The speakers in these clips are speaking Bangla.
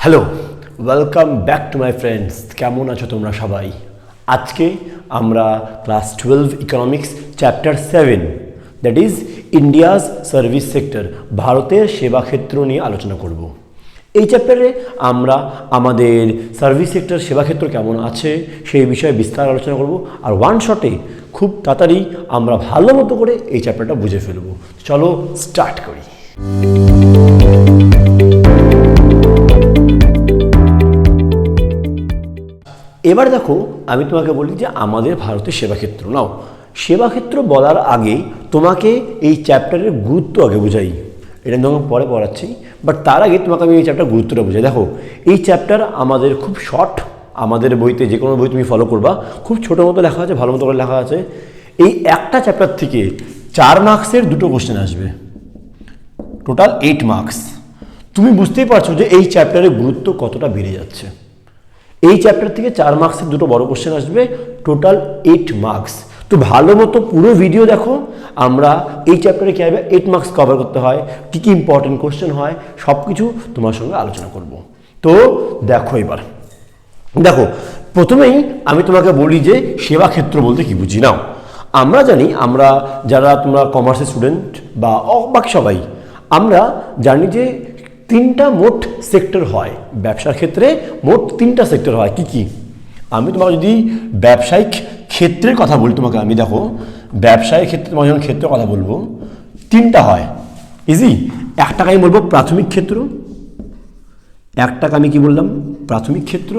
Hello, welcome back to my friends. কেমন আছো তোমরা সবাই? আজকে আমরা class 12 economics chapter 7 that is India's service sector, ভারতের সেবা ক্ষেত্র নিয়ে আলোচনা করব। এই চ্যাপ্টারে আমরা আমাদের সার্ভিস সেক্টর সেবা ক্ষেত্র কেমন আছে সেই বিষয়ে বিস্তার আলোচনা করব, আর ওয়ান শটে খুব তাড়াতাড়ি আমরা ভালো মতো করে এই চ্যাপ্টারটা বুঝে ফেলব। চলো স্টার্ট করি। এবার দেখো, আমি তোমাকে বলি যে আমাদের ভারতের সেবাক্ষেত্র নাও। সেবাক্ষেত্র বলার আগে তোমাকে এই চ্যাপ্টারের গুরুত্ব আগে বোঝাই। এটা আমি তোমাকে পরে পড়াচ্ছি, বাট তার আগে তোমাকে আমি এই চ্যাপ্টার গুরুত্বটা বোঝাই। দেখো, এই চ্যাপ্টার আমাদের খুব শর্ট, আমাদের বইতে যে কোনো বই তুমি ফলো করবা খুব ছোটো মতো লেখা আছে, ভালো মতো করে লেখা আছে। এই একটা চ্যাপ্টার থেকে 4 মার্কসের 2টো কোশ্চেন আসবে, টোটাল 8 মার্কস। তুমি বুঝতেই পারছো যে এই চ্যাপ্টারের গুরুত্ব কতটা বেড়ে যাচ্ছে। এই চ্যাপ্টার থেকে 4 মার্কসের 2টো বড় কোশ্চেন আসবে, টোটাল 8 মার্কস। তো ভালো মতো পুরো ভিডিও দেখো। আমরা এই চ্যাপ্টারে কীভাবে 8 মার্কস কভার করতে হয়, কী কী ইম্পর্টেন্ট কোশ্চেন হয়, সব কিছু তোমার সঙ্গে আলোচনা করব। তো দেখো, এবার দেখো, প্রথমেই আমি তোমাকে বলি যে সেবা ক্ষেত্র বলতে কি বুঝি। নাও, আমরা জানি, আমরা যারা তোমরা কমার্সের স্টুডেন্ট বা বাকি সবাই আমরা জানি যে 3টা মোট সেক্টর হয় ব্যবসার ক্ষেত্রে। মোট 3টা সেক্টর হয়। কি কি? আমি তোমাকে যদি ব্যবসায়িক ক্ষেত্রের কথা বলি, তোমাকে আমি দেখো ব্যবসায়িক ক্ষেত্রে তোমাকে যখন ক্ষেত্রের কথা বলবো 3টা হয়। ইজি। একটাকে আমি বলবো প্রাথমিক ক্ষেত্র, একটাকে আমি কি বললাম প্রাথমিক ক্ষেত্র,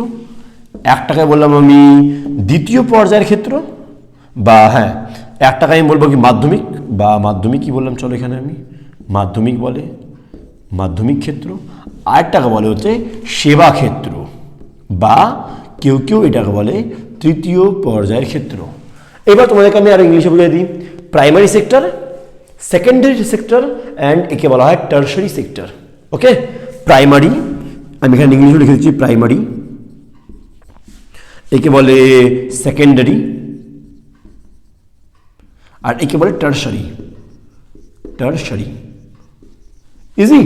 একটাকে বললাম আমি দ্বিতীয় পর্যায়ের ক্ষেত্র, বা হ্যাঁ একটাকে আমি বলবো কি মাধ্যমিক, বা মাধ্যমিক কি বললাম, চলো এখানে আমি মাধ্যমিক বলে মাধ্যমিক ক্ষেত্র। আরেকটাকে বলে হচ্ছে সেবা ক্ষেত্র, বা কেউ কেউ এটাকে বলে তৃতীয় পর্যায়ের ক্ষেত্র। এবার তোমাদেরকে আমি আরো ইংলিশে বুঝিয়ে দিই। Primary sector, secondary sector and একে বলা হয় টারশারি সেক্টর। ওকে, প্রাইমারি আমি এখানে ইংলিশে লিখে দিচ্ছি প্রাইমারি, একে বলে সেকেন্ডারি, আর একে বলে টারশারি। টারশারি ইজি।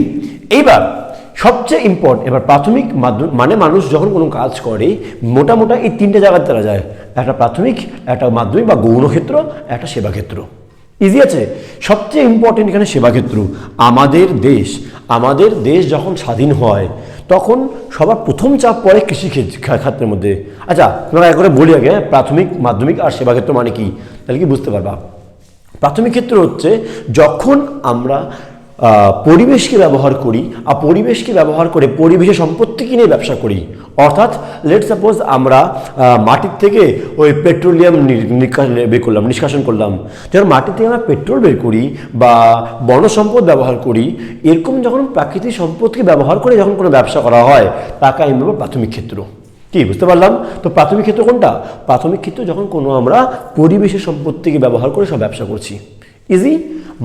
এইবার সবচেয়ে ইম্পর্টেন্ট, এবার প্রাথমিক মাধ্যমিক মানে মানুষ যখন কোনো কাজ করে মোটামোটা এই 3টে জায়গার দ্বারা যায়, একটা প্রাথমিক, একটা মাধ্যমিক বা গৌণ ক্ষেত্র, একটা সেবা ক্ষেত্র। ইজি আছে। সবচেয়ে ইম্পর্টেন্ট এখানে সেবা ক্ষেত্র। আমাদের দেশ যখন স্বাধীন হয় তখন সবার প্রথম চাপ পড়ে কৃষি খাতের মধ্যে। আচ্ছা, তোমরা একবারে বলি আগে, প্রাথমিক, মাধ্যমিক আর সেবা ক্ষেত্র মানে কি, তাহলে কি বুঝতে পারবা। প্রাথমিক ক্ষেত্র হচ্ছে যখন আমরা পরিবেশকে ব্যবহার করি, আর পরিবেশকে ব্যবহার করে পরিবেশের সম্পত্তিকে নিয়ে ব্যবসা করি। অর্থাৎ লেট সাপোজ আমরা মাটির থেকে ওই পেট্রোলিয়াম নিষ্কাশন করলাম। যখন মাটি থেকে আমরা পেট্রোল বের করি বা বনজ সম্পদ ব্যবহার করি, এরকম যখন প্রাকৃতিক সম্পদকে ব্যবহার করে যখন কোনো ব্যবসা করা হয় তাকে আমি বলবো প্রাথমিক ক্ষেত্র। কি বুঝতে পারলাম? তো প্রাথমিক ক্ষেত্র কোনটা? প্রাথমিক ক্ষেত্র যখন কোনো আমরা পরিবেশের সম্পত্তিকে ব্যবহার করে সব ব্যবসা করছি। ইজি।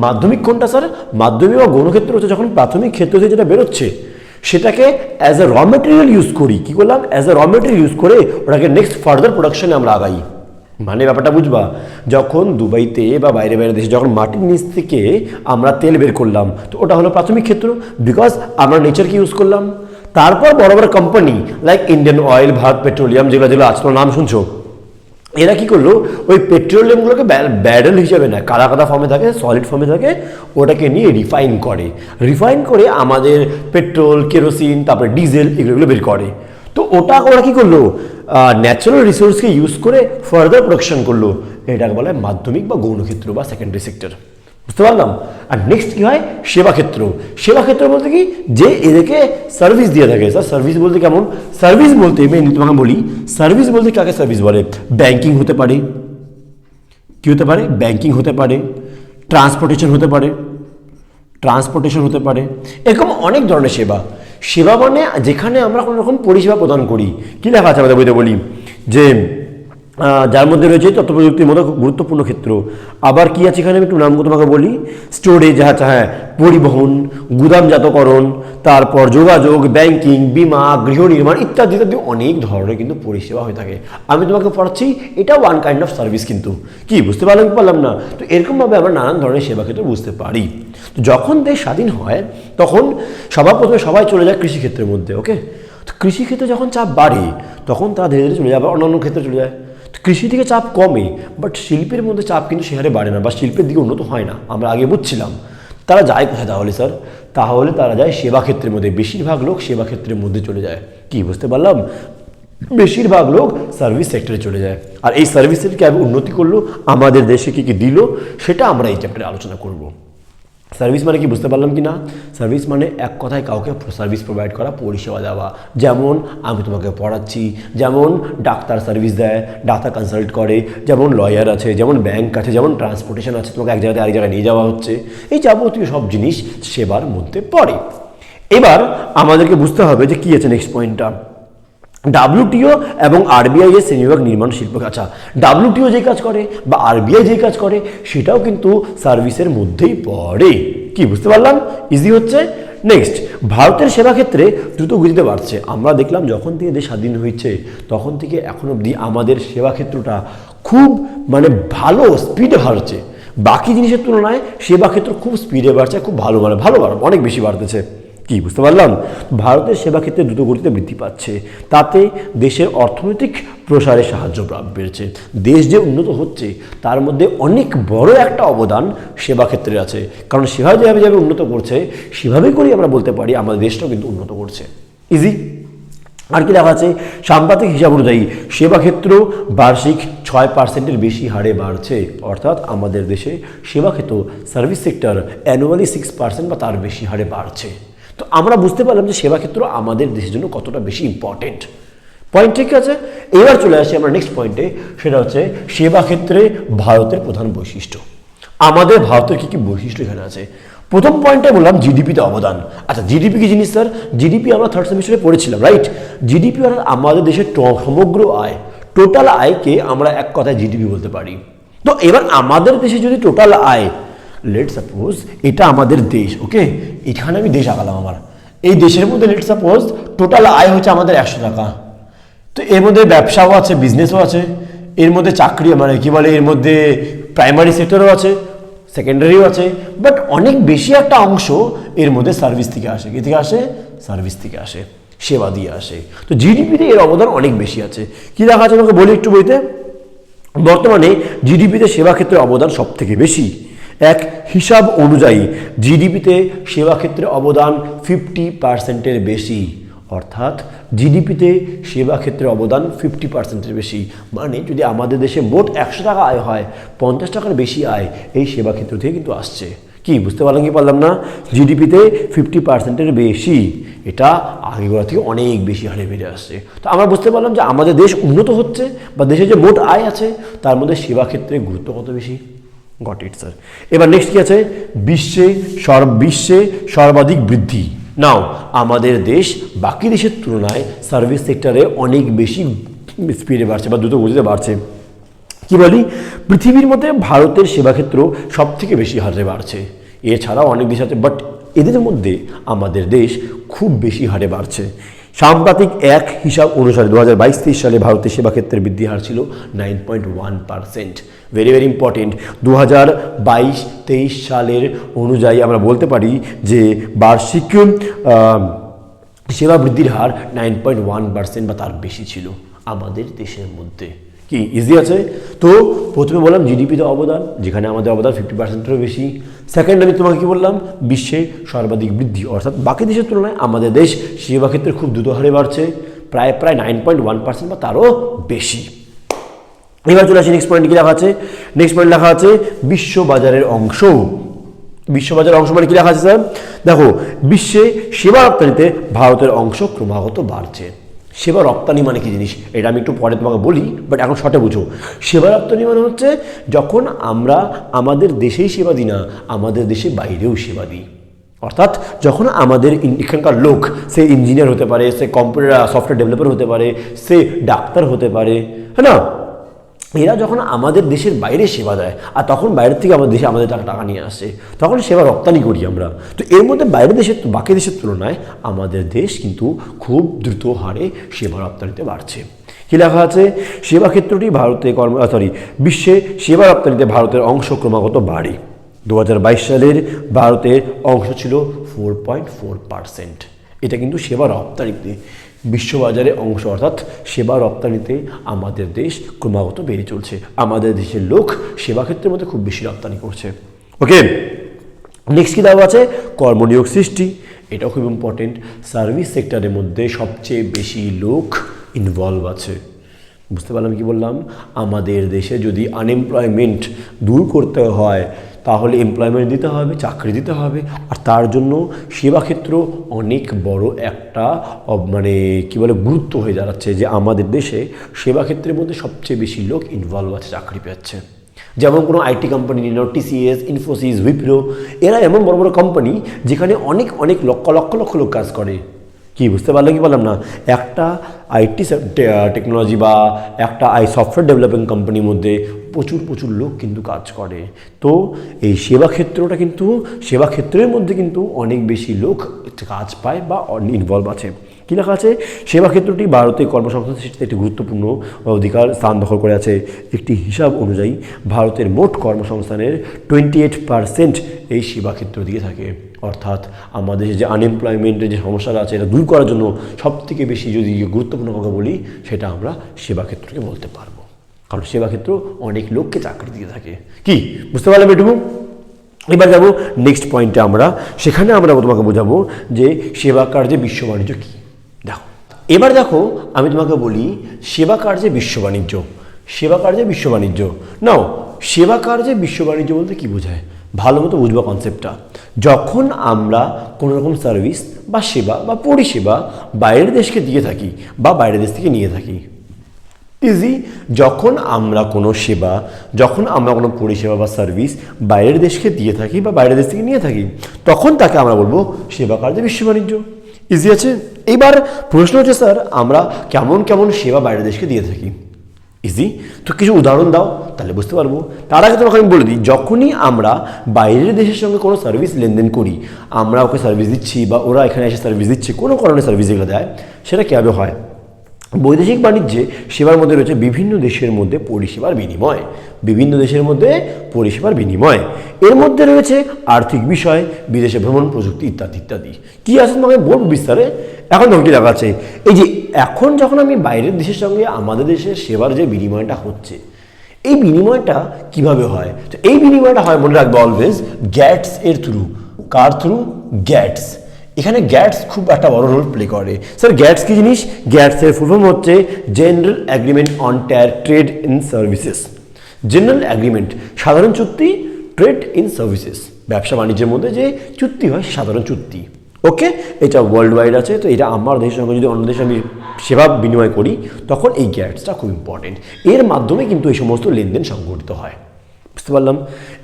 মাধ্যমিক কোনটা স্যার? মাধ্যমিক বা গৌণক্ষেত্র হচ্ছে যখন প্রাথমিক ক্ষেত্র থেকে যেটা বেরোচ্ছে সেটাকে অ্যাজ এ র মেটেরিয়াল ইউজ করি। কি করলাম? অ্যাজ এ র মেটেরিয়াল ইউজ করে ওটাকে নেক্সট ফার্দার প্রোডাকশনে আমরা আগাই। মানে ব্যাপারটা বুঝবা, যখন দুবাইতে বা বাইরে বাইরে দেশে যখন মাটির নিচ থেকে আমরা তেল বের করলাম, তো ওটা হলো প্রাথমিক ক্ষেত্র, বিকজ আমরা নেচারকে ইউজ করলাম। তারপর বড় বড় company like Indian oil, Bharat petroleum, যেগুলো আজ তোমার নাম শুনছো, এরা কি করলো, ওই পেট্রোলিয়ামগুলোকে ব্যারেল হিসাবে নেয়, কাদা কাদা ফর্মে থাকে, সলিড ফর্মে থাকে, ওটাকে নিয়ে রিফাইন করে আমাদের পেট্রোল, কেরোসিন, তারপরে ডিজেল এগুলো বের করে। তো ওরা কি করলো, ন্যাচারাল রিসোর্সকে ইউজ করে ফার্দার প্রোডাকশন করলো। এটাকে বলা হয় মাধ্যমিক বা গৌণ ক্ষেত্র বা সেকেন্ডারি সেক্টর। বুঝতে পারলাম? আর নেক্সট কি হয়? সেবা ক্ষেত্র। সেবা ক্ষেত্র বলতে কি, যে এদেরকে সার্ভিস দিয়ে থাকে। স্যার সার্ভিস বলতে কেমন? সার্ভিস বলতে মেইনলি তোমাকে বলি, সার্ভিস বলতে কাকে সার্ভিস বলে? ব্যাংকিং হতে পারে, কি হতে পারে? ব্যাংকিং হতে পারে, ট্রান্সপোর্টেশন হতে পারে, এরকম অনেক ধরনের সেবা মানে যেখানে আমরা কোনো রকম পরিষেবা প্রদান করি। কি লেখা আছে আমাদের বইতে? বলি যে যার মধ্যে রয়েছে তথ্য প্রযুক্তির মতো গুরুত্বপূর্ণ ক্ষেত্র। আবার কি আছে এখানে, আমি একটু নামগুলো তোমাকে বলি। স্টোরেজ, হ্যাঁ, পরিবহন, গুদামজাতকরণ, তারপর যোগাযোগ, ব্যাংকিং, বিমা, গৃহ নির্মাণ ইত্যাদি ইত্যাদি অনেক ধরনের কিন্তু পরিষেবা হয়ে থাকে। আমি তোমাকে পড়াচ্ছি, এটা ওয়ান কাইন্ড অফ সার্ভিস কিন্তু। কি বুঝতে পারলাম না? তো এরকমভাবে আমরা নানান ধরনের সেবা ক্ষেত্র বুঝতে পারি। তো যখন দেশ স্বাধীন হয় তখন সবার প্রথমে সবাই চলে যায় কৃষিক্ষেত্রের মধ্যে। ওকে, তো কৃষিক্ষেত্রে যখন চাপ বাড়ে তখন তারা ধীরে ধীরে চলে যায়, আবার অন্যান্য ক্ষেত্রে চলে যায়। তো কৃষি থেকে চাপ কমে, বাট শিল্পের মধ্যে চাপ কিন্তু সে হারে বাড়ে না, বা শিল্পের দিকে উন্নত হয় না। আমরা আগে বুঝছিলাম। তারা যায় কোথায় তাহলে স্যার? তাহলে তারা যায় সেবা ক্ষেত্রের মধ্যে। বেশিরভাগ লোক সেবা ক্ষেত্রের মধ্যে চলে যায়। কি বুঝতে পারলাম? বেশিরভাগ লোক সার্ভিস সেক্টরে চলে যায়। আর এই সার্ভিস সেক্টর কীভাবে উন্নতি করলো, আমাদের দেশে কী কী দিল, সেটা আমরা এই চ্যাপ্টারে আলোচনা করব। সার্ভিস মানে কি বুঝতে পারলাম কি না? সার্ভিস মানে এক কথায় কাউকে সার্ভিস প্রোভাইড করা, পরিষেবা দেওয়া। যেমন আমি তোমাকে পড়াচ্ছি, যেমন ডাক্তার সার্ভিস দেয়, ডাক্তার কনসাল্ট করে, যেমন লয়ার আছে, যেমন ব্যাংক আছে, যেমন ট্রান্সপোর্টেশন আছে, তোমাকে এক জায়গায় আরেক জায়গায় নিয়ে যাওয়া হচ্ছে। এই যাবতীয় সব জিনিস সেবার মধ্যে পড়ে। এবার আমাদেরকে বুঝতে হবে যে কী আছে নেক্সট পয়েন্টটা। ডাব্লিউটিও এবং আরবিআই এর শ্রেণীবিভাগ নির্মাণ শিল্প। আচ্ছা, ডাব্লিউটিও যে কাজ করে বা আরবিআই যে কাজ করে সেটাও কিন্তু সার্ভিসের মধ্যেই পড়ে। কি বুঝতে পারলাম? ইজি হচ্ছে। নেক্সট, ভারতের সেবা ক্ষেত্রে দ্রুত গতিতে বাড়ছে। আমরা দেখলাম যখন থেকে দেশ স্বাধীন হয়েছে তখন থেকে এখন অবধি আমাদের সেবা ক্ষেত্রটা খুব ভালো স্পিডে বাড়ছে। বাকি জিনিসের তুলনায় সেবা ক্ষেত্র খুব স্পিডে বাড়ছে, খুব ভালো অনেক বেশি বাড়তেছে। কি বুঝতে পারলাম? ভারতের সেবা ক্ষেত্রে দ্রুত গতিতে বৃদ্ধি পাচ্ছে, তাতে দেশের অর্থনৈতিক প্রসারে সাহায্য বেড়েছে। দেশ যে উন্নত হচ্ছে তার মধ্যে অনেক বড় একটা অবদান সেবা ক্ষেত্রে আছে, কারণ সেবা যেভাবে উন্নত করছে সেভাবেই করেই আমরা বলতে পারি আমাদের দেশটাও কিন্তু উন্নত করছে। ইজি। আর কি লেখা আছে? সাম্প্রতিক হিসাব অনুযায়ী সেবা ক্ষেত্র বার্ষিক 6% বেশি হারে বাড়ছে। অর্থাৎ আমাদের দেশে সেবা ক্ষেত্র সার্ভিস সেক্টর অ্যানুয়ালি 6% বা তার বেশি হারে বাড়ছে। তো আমরা বুঝতে পারলাম যে সেবা ক্ষেত্র আমাদের দেশের জন্য কতটা বেশি ইম্পর্টেন্ট। পয়েন্ট ঠিক আছে। এবার চলে আসি আমরা নেক্সট পয়েন্টে, সেটা হচ্ছে সেবা ক্ষেত্রে ভারতের প্রধান বৈশিষ্ট্য। আমাদের ভারতের কী কী বৈশিষ্ট্য এখানে আছে? প্রথম পয়েন্টে বললাম জিডিপিতে অবদান। আচ্ছা, জিডিপি কি জিনিস স্যার? জিডিপি আমরা থার্ড সেমিস্টারে পড়েছিলাম, রাইট? জিডিপি অর্থাৎ আমাদের দেশের সমগ্র আয়, টোটাল আয়কে আমরা এক কথায় জিডিপি বলতে পারি। তো এবার আমাদের দেশে যদি টোটাল আয়, লেট সাপোজ এটা আমাদের দেশ, ওকে, এখানে আমি দেশ আঁকালাম আমার, এই দেশের মধ্যে লেট সাপোজ টোটাল আয় হচ্ছে আমাদের 100 টাকা। তো এর মধ্যে ব্যবসাও আছে, বিজনেসও আছে, এর মধ্যে চাকরি কি বলে, এর মধ্যে প্রাইমারি সেক্টরও আছে, সেকেন্ডারিও আছে, বাট অনেক বেশি একটা অংশ এর মধ্যে সার্ভিস থেকে আসে। কি থেকে আসে? সার্ভিস থেকে আসে, সেবা দিয়ে আসে। তো জিডিপিতে এর অবদান অনেক বেশি আছে। কি দেখা আছে আমাকে বলি একটু বইতে। বর্তমানে জিডিপিতে সেবা ক্ষেত্রে অবদান সব থেকে বেশি। এক হিসাব অনুযায়ী জিডিপিতে সেবা ক্ষেত্রে অবদান 50%-এর বেশি। অর্থাৎ জিডিপিতে সেবা ক্ষেত্রে অবদান 50%-এর বেশি। মানে যদি আমাদের দেশে মোট 100 টাকা আয় হয়, 50 টাকার বেশি আয় এই সেবা ক্ষেত্র থেকে কিন্তু আসছে। কি বুঝতে পারলাম কি পারলাম না? জিডিপিতে 50%-এর বেশি, এটা আগেগুলো থেকে অনেক বেশি হারে বেড়ে আসছে। তো আমরা বুঝতে পারলাম যে আমাদের দেশ উন্নত হচ্ছে, বা দেশে যে মোট আয় আছে তার মধ্যে সেবা ক্ষেত্রে গুরুত্ব কত বেশি। Got it sir. এবার নেক্সট কি আছে? বিশ্বে সর্বাধিক বৃদ্ধি। নাও, আমাদের দেশ বাকি দেশের তুলনায় সার্ভিস সেক্টরে অনেক বেশি স্পিডে বাড়ছে বা দ্রুত গতিতে বাড়ছে। কি বলি? পৃথিবীর মধ্যে ভারতের সেবা ক্ষেত্র সব থেকে বেশি হারে বাড়ছে। এছাড়াও অনেক দেশ আছে, বাট এদের মধ্যে আমাদের দেশ খুব বেশি হারে বাড়ছে। সাম্প্রতিক এক হিসাব অনুসারে 2022-23 সালে ভারতের সেবা ক্ষেত্রের বৃদ্ধি হার ছিল 9.1%। Very very important. 2022-23 সালের অনুযায়ী আমরা বলতে পারি যে বার্ষিক সেবা বৃদ্ধির হার 9.1% বা তার বেশি ছিল আমাদের দেশের মধ্যে। কি ইজি আছে? তো প্রথমে বললাম জিডিপিতে অবদান, যেখানে আমাদের অবদান 50%-এরও বেশি। সেকেন্ড আমি তোমাকে কি বললাম? বিশ্বে সর্বাধিক বৃদ্ধি, অর্থাৎ বাকি দেশের তুলনায় আমাদের দেশ সেবা ক্ষেত্রে খুব দ্রুত হারে বাড়ছে, প্রায় 9.1% বা তারও বেশি। এবার চলে আসি নেক্সট পয়েন্ট। কি লেখা আছে? নেক্সট পয়েন্ট লেখা আছে বিশ্ব বাজারের অংশ। বিশ্ববাজারের অংশ মানে কি লেখা আছে স্যার? দেখো, বিশ্বে সেবা রপ্তানিতে ভারতের অংশ ক্রমাগত বাড়ছে। সেবা রপ্তানি মানে কি জিনিস এটা আমি একটু পরে তোমাকে বলি, বাট এখন শর্টে বুঝো। সেবা রপ্তানি মানে হচ্ছে যখন আমরা আমাদের দেশেই সেবা দিই না, আমাদের দেশে বাইরেও সেবা দিই। অর্থাৎ যখন আমাদের এখানকার লোক, সে ইঞ্জিনিয়ার হতে পারে, সে কম্পিউটার সফটওয়্যার ডেভেলপার হতে পারে, সে ডাক্তার হতে পারে, হ্যাঁ না, এরা যখন আমাদের দেশের বাইরে সেবা দেয়, আর তখন বাইরের থেকে আমাদের দেশে আমাদের টাকা নিয়ে আসে, তখন সেবা রপ্তানি করি আমরা। তো এর মধ্যে বাইরের দেশের বাকি দেশের তুলনায় আমাদের দেশ কিন্তু খুব দ্রুত হারে সেবা রপ্তানিতে বাড়ছে। কি লেখা আছে? সেবা ক্ষেত্রটি বিশ্বে সেবা রপ্তানিতে ভারতের অংশ ক্রমাগত বাড়ে। 2022 সালের ভারতের অংশ ছিল 4.4%। এটা কিন্তু সেবা রপ্তানিতে। বিশ্ববাজারে অংশ অর্থাৎ সেবা রপ্তানিতে আমাদের দেশ ক্রমাগত বেড়ে চলছে। আমাদের দেশের লোক সেবা ক্ষেত্রের মধ্যে খুব বেশি রপ্তানি করছে। ওকে, নেক্সট কী দেওয়া আছে? কর্মনিয়োগ সৃষ্টি, এটাও খুব ইম্পর্টেন্ট। সার্ভিস সেক্টরের মধ্যে সবচেয়ে বেশি লোক ইনভলভ আছে। বুঝতে পারলাম কি বললাম? আমাদের দেশে যদি আনএমপ্লয়মেন্ট দূর করতে হয় তাহলে এমপ্লয়মেন্ট দিতে হবে, চাকরি দিতে হবে, আর তার জন্য সেবা ক্ষেত্র অনেক বড় একটা মানে কী বলে গুরুত্ব হয়ে দাঁড়াচ্ছে, যে আমাদের দেশে সেবা ক্ষেত্রের মধ্যে সবচেয়ে বেশি লোক ইনভলভ আছে, চাকরি পাচ্ছে। যেমন কোনো আইটি কোম্পানি নিল, টিসিএস, ইনফোসিস, উইপ্রো, এরা এমন বড় বড় কোম্পানি যেখানে অনেক অনেক লক্ষ লক্ষ লক্ষ লোক কাজ করে। কি বুঝতে পারলাম কি বললাম না? একটা আইটি টেকনোলজি বা একটা সফটওয়্যার ডেভেলপিং কোম্পানির মধ্যে প্রচুর প্রচুর লোক কিন্তু কাজ করে। তো এই সেবা ক্ষেত্রটা কিন্তু, সেবা ক্ষেত্রের মধ্যে কিন্তু অনেক বেশি লোক কাজ পায় বা ইনভলভ আছে। কী লেখা আছে? সেবা ক্ষেত্রটি ভারতের কর্মসংস্থান সৃষ্টিতে একটি গুরুত্বপূর্ণ অধিকার স্থান দখল করে আছে। একটি হিসাব অনুযায়ী ভারতের মোট কর্মসংস্থানের 28% এই সেবা ক্ষেত্র দিয়ে থাকে। অর্থাৎ আমাদের যে আনএমপ্লয়মেন্টের যে সমস্যাটা আছে এটা দূর করার জন্য সবথেকে বেশি যদি গুরুত্বপূর্ণ কথা বলি সেটা আমরা সেবা ক্ষেত্রকে বলতে পারবো, কারণ সেবা ক্ষেত্র অনেক লোককে চাকরি দিয়ে থাকে। কি বুঝতে পারলাম এটুকু? এবার যাবো নেক্সট পয়েন্টে আমরা, সেখানে আমরা তোমাকে বোঝাবো যে সেবা কার্যে বিশ্ব বাণিজ্য কী। দেখো, এবার দেখো আমি তোমাকে বলি সেবা কার্যে বিশ্ব বাণিজ্য। সেবা কার্যে বিশ্ব বাণিজ্য নাও, সেবা কার্যে বিশ্ব বাণিজ্য বলতে কী বোঝায়? ভালো মতো বুঝবো কনসেপ্টটা। যখন আমরা কোনো রকম সার্ভিস বা সেবা বা পরিষেবা বাইরের দেশকে দিয়ে থাকি বা বাইরের দেশ থেকে নিয়ে থাকি, ইজি, যখন আমরা কোনো সেবা, যখন আমরা কোনো পরিষেবা বা সার্ভিস বাইরের দেশকে দিয়ে থাকি বা বাইরের দেশ থেকে নিয়ে থাকি, তখন তাকে আমরা বলবো সেবা কার্যে বিশ্ব বাণিজ্য। ইজি আছে? এবার প্রশ্ন হচ্ছে স্যার আমরা কেমন কেমন সেবা বাইরের দেশকে দিয়ে থাকি? ইজি, তো কিছু উদাহরণ দাও তাহলে বুঝতে পারবো। তার আগে তোমাকে আমি বলে দিই, যখনই আমরা বাইরের দেশের সঙ্গে কোনো সার্ভিস লেনদেন করি, আমরা ওকে সার্ভিস দিচ্ছি বা ওরা এখানে এসে সার্ভিস দিচ্ছে, কোনো কারণে সার্ভিস যেগুলো দেয় সেটা কীভাবে হয়? বৈদেশিক বাণিজ্যে সেবার মধ্যে রয়েছে বিভিন্ন দেশের মধ্যে পরিষেবার বিনিময়, বিভিন্ন দেশের মধ্যে পরিষেবার বিনিময়। এর মধ্যে রয়েছে আর্থিক বিষয়, বিদেশে ভ্রমণ, প্রযুক্তি ইত্যাদি ইত্যাদি। কী আছে তোমাকে বলবো বিস্তারে। এখন তোমাকে কী লেখা আছে? এই যে এখন যখন আমি বাইরের দেশের সঙ্গে আমাদের দেশের সেবার যে বিনিময়টা হচ্ছে, এই বিনিময়টা কিভাবে হয়? তো এই বিনিময়টা হয়, মনে রাখবে অলওয়েজ, গ্যাটস এর থ্রু। কার থ্রু? গ্যাটস। এখানে গ্যাটস খুব একটা বড় রোল প্লে করে। স্যার গ্যাটস কী জিনিস? গ্যাটসের ফুল ফর্ম হচ্ছে general agreement on trade in services. General agreement, সাধারণ চুক্তি, ট্রেড ইন সার্ভিসেস, ব্যবসা বাণিজ্যের মধ্যে যে চুক্তি হয় সাধারণ চুক্তি। ওকে, এটা ওয়ার্ল্ড ওয়াইড আছে। তো এটা আমার দেশের সঙ্গে যদি অন্য দেশে আমি সেবা বিনিময় করি তখন এই গ্যাটসটা খুব ইম্পর্টেন্ট। এর মাধ্যমে কিন্তু এই সমস্ত লেনদেন সংঘটিত হয়। বুঝতে পারলাম?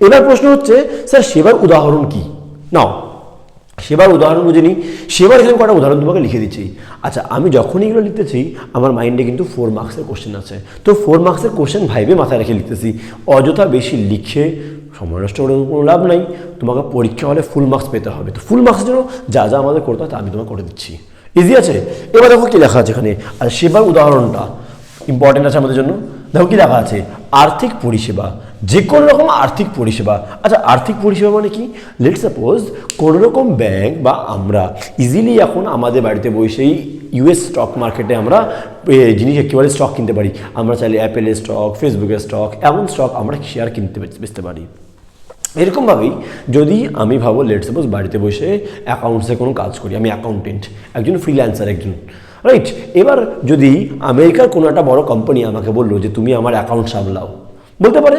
এবার প্রশ্ন হচ্ছে স্যার সেবার উদাহরণ কি? নাও সেবার উদাহরণ বুঝে নিই। সেবার এখানে কটা উদাহরণ তোমাকে লিখে দিচ্ছি। আচ্ছা, আমি যখনই এগুলো লিখতেছি আমার মাইন্ডে কিন্তু 4 মার্কসের কোশ্চেন আছে। তো 4 মার্কসের কোশ্চেন ভাইবে মাথায় রেখে লিখতেছি। অযথা বেশি লিখে সময় নষ্ট করে কোনো লাভ নাই। তোমাকে পরীক্ষা হলে ফুল মার্কস পেতে হবে। তো ফুল মার্কসের জন্য যা যা আমাদের করতে হয় তা আমি তোমাকে করে দিচ্ছি। ইজি আছে? এবার দেখো কী লেখা আছে এখানে। আর সেবার উদাহরণটা ইম্পর্টেন্ট আছে আমাদের জন্য। দেখো কী লেখা আছে? আর্থিক পরিষেবা, যে কোনো রকম আর্থিক পরিষেবা। আচ্ছা, আর্থিক পরিষেবা মানে কি? লেট সাপোজ কোনো রকম ব্যাংক বা আমরা ইজিলি এখন আমাদের বাড়িতে বসেই ইউএস স্টক মার্কেটে আমরা জিনিস একেবারে স্টক কিনতে পারি। আমরা চাইলে অ্যাপেলের স্টক, ফেসবুকের স্টক, এমন স্টক আমরা শেয়ার কিনতে বেচতে পারি। এরকমভাবেই যদি আমি ভাবো লেট সাপোজ বাড়িতে বসে অ্যাকাউন্টসে কোনো কাজ করি, আমি অ্যাকাউন্টেন্ট, একজন ফ্রিল্যান্সার একজন, রাইট? এবার যদি আমেরিকার কোনো একটা বড় কোম্পানি আমাকে বললো যে তুমি আমার অ্যাকাউন্ট সামলাও, বলতে পারে।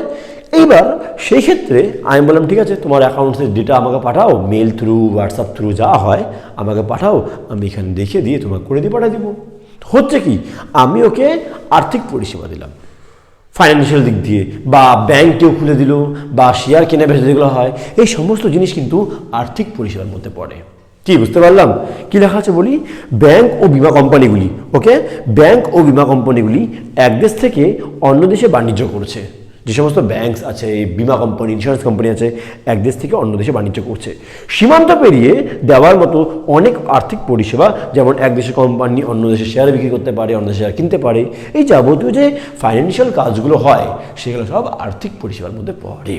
এইবার সেই ক্ষেত্রে আমি বললাম ঠিক আছে, তোমার অ্যাকাউন্টসের ডেটা আমাকে পাঠাও, মেল থ্রু, হোয়াটসঅ্যাপ থ্রু, যা হয় আমাকে পাঠাও, আমি এখানে দেখে দিয়ে তোমাকে করে দিয়ে পাঠিয়ে দিব। হচ্ছে কি, আমি ওকে আর্থিক পরিষেবা দিলাম ফাইন্যান্সিয়াল দিক দিয়ে, বা ব্যাংকেও খুলে দিল, বা শেয়ার কেনা বেচা যেগুলো হয়, এই সমস্ত জিনিস কিন্তু আর্থিক পরিষেবার মধ্যে পড়ে। কি বুঝতে পারলাম? কি লেখা আছে বলি? ব্যাংক ও বীমা কোম্পানিগুলি, ওকে, ব্যাংক ও বীমা কোম্পানিগুলি এক দেশ থেকে অন্য দেশে বাণিজ্য করছে। যে সমস্ত ব্যাংক আছে, বীমা কোম্পানি, ইন্স্যুরেন্স কোম্পানি আছে, এক দেশ থেকে অন্য দেশে বাণিজ্য করছে। সীমান্ত পেরিয়ে দেওয়ার মতো অনেক আর্থিক পরিষেবা, যেমন এক দেশের কোম্পানি অন্য দেশে শেয়ার বিক্রি করতে পারে, অন্য দেশে শেয়ার কিনতে পারে, এই যাবতীয় যে ফাইন্যান্সিয়াল কাজগুলো হয় সেগুলো সব আর্থিক পরিষেবার মধ্যে পড়ে।